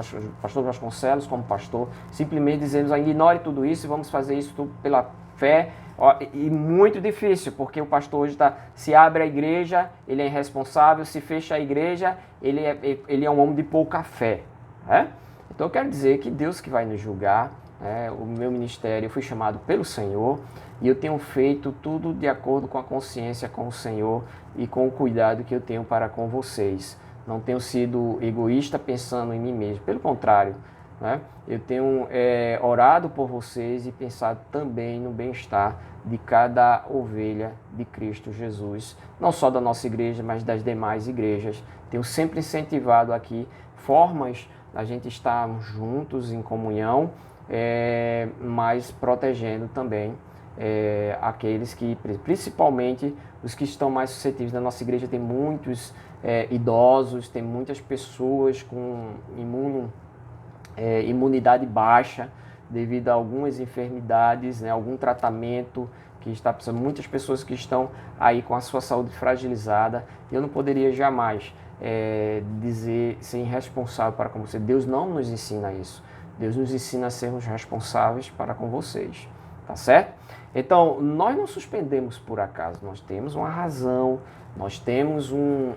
Vasconcelos como pastor, simplesmente dizemos, ignore tudo isso e vamos fazer isso tudo pela fé. E muito difícil, porque o pastor hoje se abre a igreja, ele é irresponsável, se fecha a igreja, ele é um homem de pouca fé. Né? Então eu quero dizer que Deus que vai nos julgar. O meu ministério, eu fui chamado pelo Senhor e eu tenho feito tudo de acordo com a consciência com o Senhor e com o cuidado que eu tenho para com vocês. Não tenho sido egoísta pensando em mim mesmo, pelo contrário, né? Eu tenho orado por vocês e pensado também no bem-estar de cada ovelha de Cristo Jesus, não só da nossa igreja, mas das demais igrejas. Tenho sempre incentivado aqui formas da gente estar juntos em comunhão, mas protegendo também aqueles que, principalmente os que estão mais suscetíveis. Na nossa igreja tem muitos idosos, tem muitas pessoas com imunidade baixa devido a algumas enfermidades, né, algum tratamento que está precisando, muitas pessoas que estão aí com a sua saúde fragilizada. Eu não poderia jamais dizer, ser irresponsável para com você. Deus não nos ensina isso. Deus nos ensina a sermos responsáveis para com vocês, tá certo? Então, nós não suspendemos por acaso, nós temos uma razão, nós temos um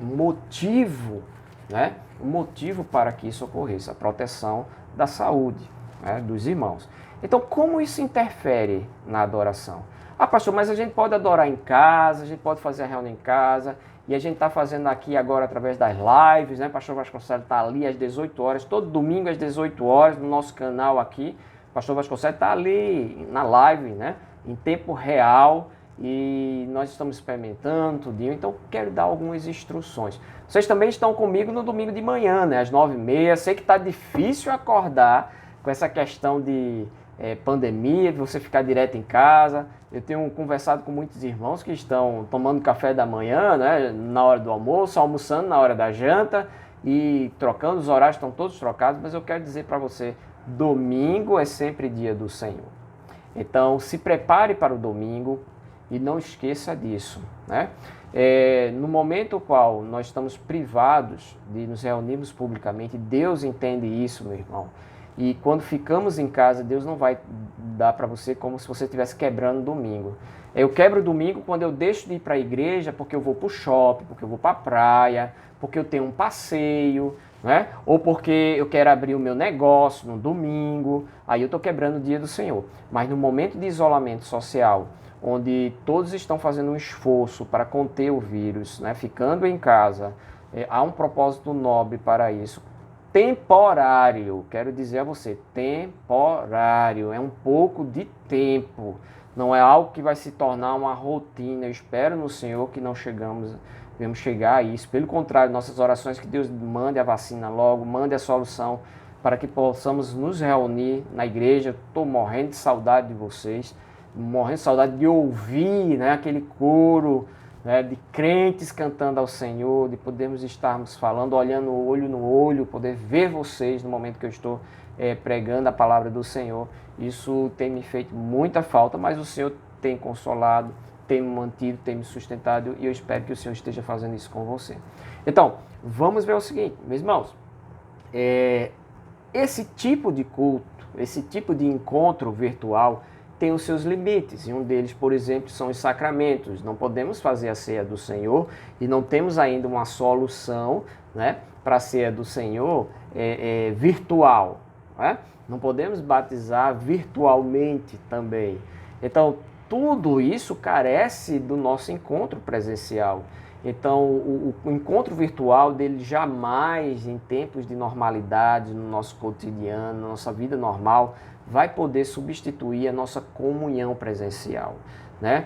motivo, né? Um motivo para que isso ocorresse, a proteção da saúde, né, dos irmãos. Então, como isso interfere na adoração? Pastor, mas a gente pode adorar em casa, a gente pode fazer a reunião em casa, e a gente está fazendo aqui agora através das lives, né? Pastor Vasconcelos está ali às 18 horas, todo domingo às 18 horas, no nosso canal aqui. Pastor Vasconcelos está ali na live, né? Em tempo real, e nós estamos experimentando tudinho. Então, quero dar algumas instruções. Vocês também estão comigo no domingo de manhã, né? Às 9h30. Sei que está difícil acordar com essa questão de pandemia, de você ficar direto em casa. Eu tenho conversado com muitos irmãos que estão tomando café da manhã, né, na hora do almoço, almoçando na hora da janta e trocando, os horários estão todos trocados, mas eu quero dizer para você, domingo é sempre dia do Senhor. Então, se prepare para o domingo e não esqueça disso, né? No momento no qual nós estamos privados de nos reunirmos publicamente, Deus entende isso, meu irmão. E quando ficamos em casa, Deus não vai dar para você como se você estivesse quebrando domingo. Eu quebro domingo quando eu deixo de ir para a igreja porque eu vou para o shopping, porque eu vou para a praia, porque eu tenho um passeio, né? Ou porque eu quero abrir o meu negócio no domingo. Aí eu estou quebrando o dia do Senhor. Mas no momento de isolamento social, onde todos estão fazendo um esforço para conter o vírus, né? Ficando em casa, há um propósito nobre para isso. Temporário, quero dizer a você, temporário, é um pouco de tempo, não é algo que vai se tornar uma rotina. Eu espero no Senhor que não vamos chegar a isso, pelo contrário, nossas orações que Deus mande a vacina logo, mande a solução para que possamos nos reunir na igreja. Estou morrendo de saudade de vocês, morrendo de saudade de ouvir, né, aquele coro, né, de crentes cantando ao Senhor, de podermos estarmos falando, olhando olho no olho, poder ver vocês no momento que eu estou pregando a palavra do Senhor. Isso tem me feito muita falta, mas o Senhor tem consolado, tem me mantido, tem me sustentado, e eu espero que o Senhor esteja fazendo isso com você. Então, vamos ver o seguinte, meus irmãos, esse tipo de culto, esse tipo de encontro virtual tem os seus limites, e um deles, por exemplo, são os sacramentos. Não podemos fazer a ceia do Senhor e não temos ainda uma solução, né, para a ceia do Senhor virtual, né? Não podemos batizar virtualmente também. Então, tudo isso carece do nosso encontro presencial. Então, o encontro virtual dele jamais, em tempos de normalidade, no nosso cotidiano, na nossa vida normal, vai poder substituir a nossa comunhão presencial, né?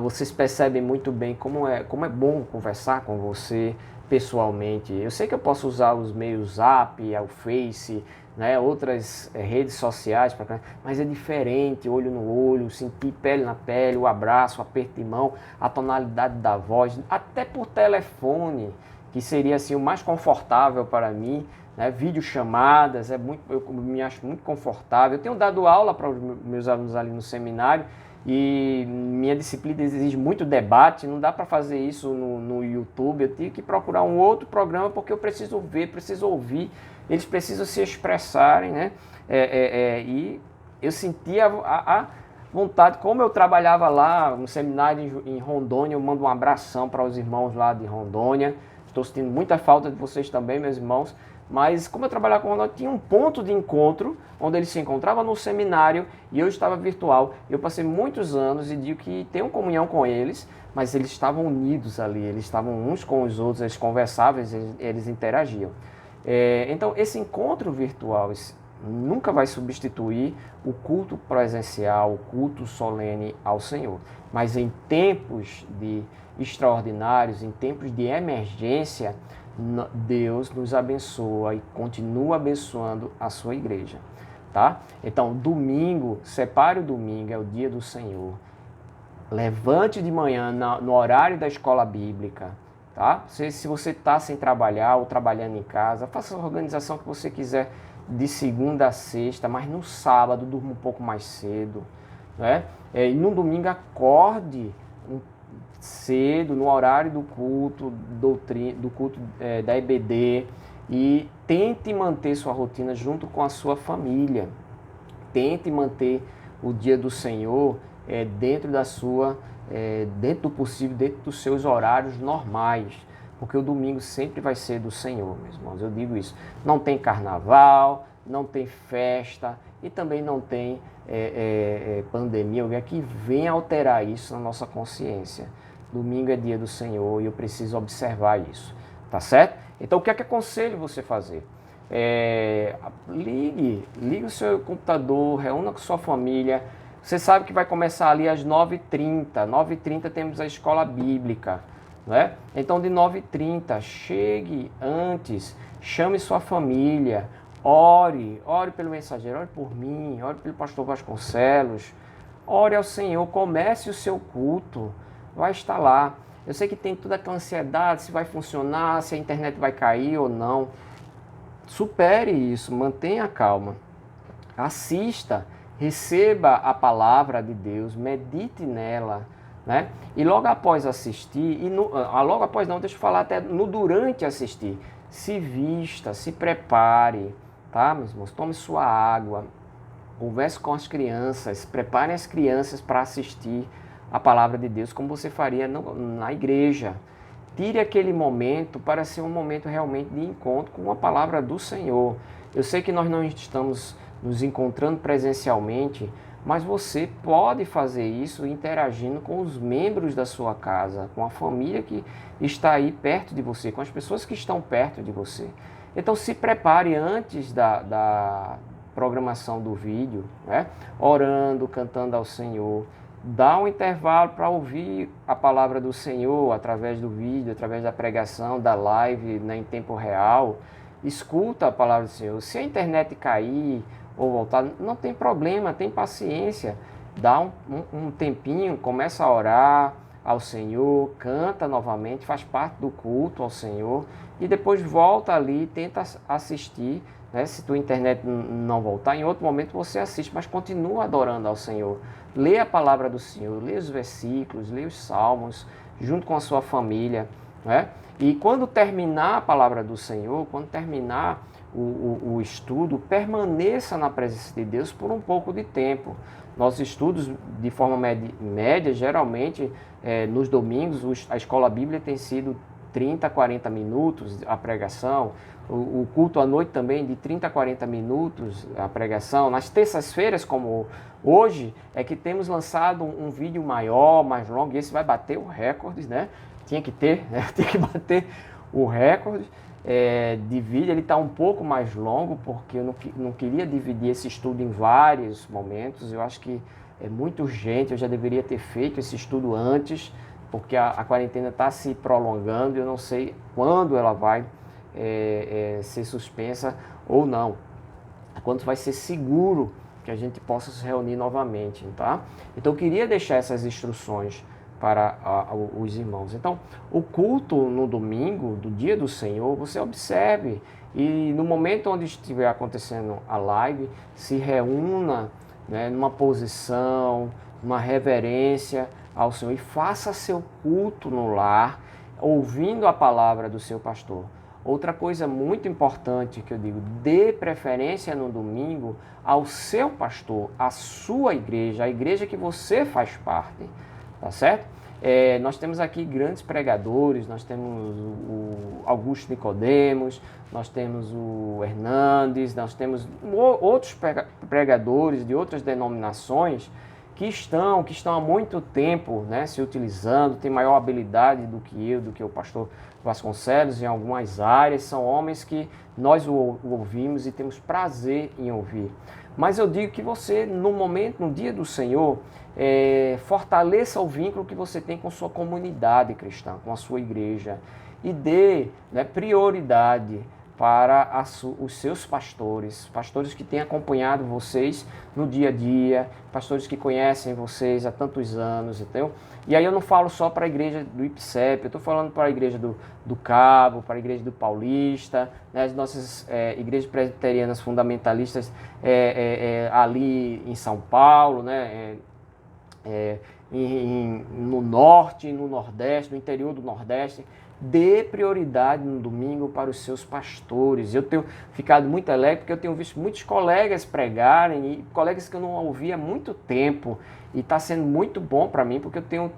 Vocês percebem muito bem como é bom conversar com você, pessoalmente. Eu sei que eu posso usar os meios Zap, o Face, né, outras redes sociais, mas é diferente, olho no olho, sentir pele na pele, o abraço, o aperto de mão, a tonalidade da voz, até por telefone, que seria assim o mais confortável para mim, né, videochamadas, eu me acho muito confortável. Eu tenho dado aula para os meus alunos ali no seminário, e minha disciplina exige muito debate, não dá para fazer isso no YouTube, eu tive que procurar um outro programa porque eu preciso ver, preciso ouvir, eles precisam se expressarem, né? E eu sentia a vontade, como eu trabalhava lá no seminário em Rondônia, eu mando um abração para os irmãos lá de Rondônia, estou sentindo muita falta de vocês também, meus irmãos, mas como eu trabalhava com Rondônia, tinha um ponto de encontro, onde eles se encontravam no seminário, e eu estava virtual. Eu passei muitos anos e digo que tenho comunhão com eles, mas eles estavam unidos ali, eles estavam uns com os outros, eles conversavam, eles interagiam. Então, esse encontro virtual nunca vai substituir o culto presencial, o culto solene ao Senhor. Mas em tempos de extraordinários, em tempos de emergência, Deus nos abençoa e continua abençoando a sua igreja, tá? Então, domingo, separe o domingo, é o dia do Senhor. Levante de manhã no horário da escola bíblica, tá? Se você está sem trabalhar ou trabalhando em casa, faça a organização que você quiser de segunda a sexta, mas no sábado durma um pouco mais cedo, né? E no domingo acorde cedo, no horário do culto, da EBD, e tente manter sua rotina junto com a sua família. Tente manter o dia do Senhor dentro do possível, dentro dos seus horários normais, porque o domingo sempre vai ser do Senhor, meus irmãos, eu digo isso. Não tem carnaval, não tem festa e também não tem pandemia, alguém que venha alterar isso na nossa consciência. Domingo é dia do Senhor e eu preciso observar isso, tá certo? Então, o que é que aconselho você fazer? Ligue o seu computador, reúna com sua família. Você sabe que vai começar ali às 9h30. 9h30 temos a escola bíblica, né? Então, de 9h30, chegue antes, chame sua família, ore pelo mensageiro, ore por mim, ore pelo pastor Vasconcelos, ore ao Senhor, comece o seu culto. Vai estar lá. Eu sei que tem toda aquela ansiedade, se vai funcionar, se a internet vai cair ou não. Supere isso, mantenha calma. Assista, receba a palavra de Deus, medite nela, né? E logo após assistir, logo após não, deixa eu falar até no durante assistir, se vista, se prepare, tá, meus irmãos? Tome sua água, converse com as crianças, prepare as crianças para assistir a palavra de Deus, como você faria na igreja. Tire aquele momento para ser um momento realmente de encontro com a palavra do Senhor. Eu sei que nós não estamos nos encontrando presencialmente, mas você pode fazer isso interagindo com os membros da sua casa, com a família que está aí perto de você, com as pessoas que estão perto de você. Então se prepare antes da programação do vídeo, né? Orando, cantando ao Senhor. Dá um intervalo para ouvir a palavra do Senhor através do vídeo, através da pregação, da live, né, em tempo real. Escuta a palavra do Senhor. Se a internet cair ou voltar, não tem problema, tem paciência. Dá um tempinho, começa a orar ao Senhor, canta novamente, faz parte do culto ao Senhor e depois volta ali, tenta assistir, né? Se tua internet não voltar, em outro momento você assiste, mas continua adorando ao Senhor. Lê a palavra do Senhor, lê os versículos, lê os salmos, junto com a sua família, né? E quando terminar a palavra do Senhor, quando terminar o estudo, permaneça na presença de Deus por um pouco de tempo. Nossos estudos, de forma média geralmente, nos domingos, a escola bíblica tem sido 30 a 40 minutos a pregação, o culto à noite também de 30 a 40 minutos a pregação. Nas terças-feiras, como hoje, é que temos lançado um vídeo maior, mais longo, e esse vai bater o recorde, né? Tinha que ter, né? Tem que bater o recorde de vídeo. Ele está um pouco mais longo, porque eu não queria dividir esse estudo em vários momentos. Eu acho que é muito urgente, eu já deveria ter feito esse estudo antes, porque a quarentena está se prolongando e eu não sei quando ela vai ser suspensa ou não, quando vai ser seguro que a gente possa se reunir novamente, tá? Então eu queria deixar essas instruções para os irmãos. Então, o culto no domingo, do dia do Senhor, você observe e no momento onde estiver acontecendo a live, se reúna, né, numa posição, uma reverência ao Senhor e faça seu culto no lar, ouvindo a palavra do seu pastor. Outra coisa muito importante que eu digo, dê preferência no domingo ao seu pastor, à sua igreja, a igreja que você faz parte, tá certo? Nós temos aqui grandes pregadores, nós temos o Augusto Nicodemos, nós temos o Hernandes, nós temos outros pregadores de outras denominações que estão há muito tempo, né, se utilizando, tem maior habilidade do que o pastor Vasconcelos em algumas áreas, são homens que nós o ouvimos e temos prazer em ouvir. Mas eu digo que você, no dia do Senhor, fortaleça o vínculo que você tem com sua comunidade cristã, com a sua igreja, e dê, né, prioridade para os seus pastores que têm acompanhado vocês no dia a dia, pastores que conhecem vocês há tantos anos, entendeu? E aí eu não falo só para a igreja do IPSEP, eu estou falando para a igreja do Cabo, para a igreja do Paulista, né, as nossas igrejas presbiterianas fundamentalistas ali em São Paulo, né, no norte, no nordeste, no interior do nordeste. Dê prioridade no domingo para os seus pastores. Eu tenho ficado muito alegre porque eu tenho visto muitos colegas pregarem, e colegas que eu não ouvia há muito tempo, e está sendo muito bom para mim, porque eu tenho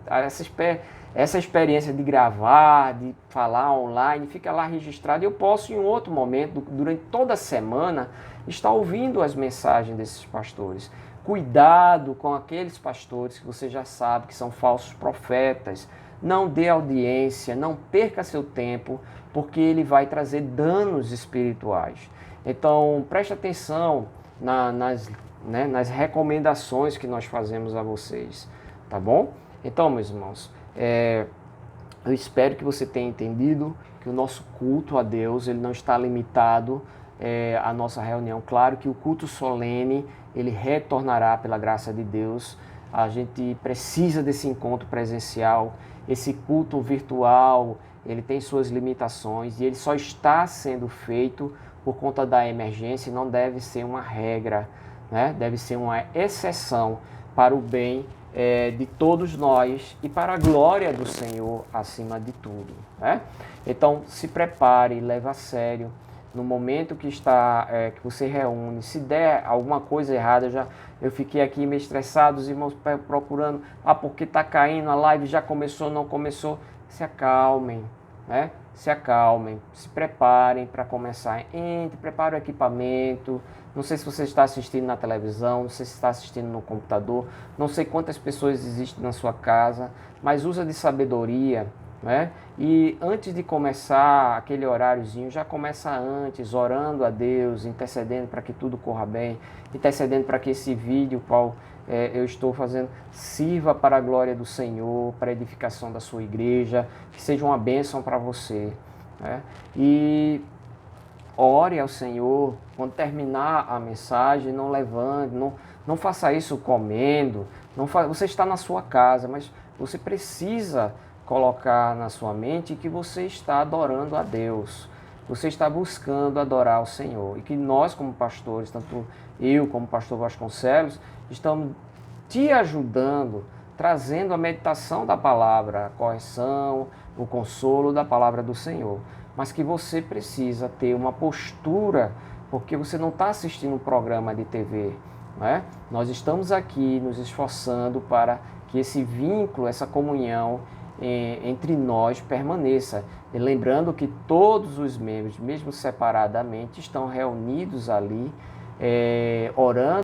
essa experiência de gravar, de falar online, fica lá registrado, e eu posso em outro momento, durante toda a semana, estar ouvindo as mensagens desses pastores. Cuidado com aqueles pastores que você já sabe que são falsos profetas. Não dê audiência, não perca seu tempo, porque ele vai trazer danos espirituais. Então, preste atenção nas recomendações que nós fazemos a vocês, tá bom? Então, meus irmãos, eu espero que você tenha entendido que o nosso culto a Deus, ele não está limitado à nossa reunião. Claro que o culto solene, ele retornará pela graça de Deus. A gente precisa desse encontro presencial. Esse culto virtual, ele tem suas limitações e ele só está sendo feito por conta da emergência e não deve ser uma regra, né? Deve ser uma exceção para o bem de todos nós e para a glória do Senhor acima de tudo, né? Então, se prepare, leve a sério. No momento que que você reúne, se der alguma coisa errada, eu fiquei aqui meio estressado, os irmãos procurando, porque está caindo, a live já começou, não começou. Se acalmem, né? Se acalmem, se preparem para começar. Prepare o equipamento. Não sei se você está assistindo na televisão, não sei se está assistindo no computador, não sei quantas pessoas existem na sua casa, mas usa de sabedoria, né? E antes de começar aquele horáriozinho, já começa antes, orando a Deus, intercedendo para que tudo corra bem, intercedendo para que esse vídeo, qual eu estou fazendo, sirva para a glória do Senhor, para a edificação da sua igreja, que seja uma bênção para você, né? E ore ao Senhor, quando terminar a mensagem, não levante, não faça isso comendo, você está na sua casa, mas você precisa colocar na sua mente que você está adorando a Deus, você está buscando adorar o Senhor, e que nós como pastores, tanto eu como o pastor Vasconcelos, estamos te ajudando, trazendo a meditação da palavra, a correção, o consolo da palavra do Senhor, mas que você precisa ter uma postura, porque você não está assistindo um programa de TV, né? Nós estamos aqui nos esforçando para que esse vínculo, essa comunhão entre nós permaneça. E lembrando que todos os membros, mesmo separadamente, estão reunidos ali, orando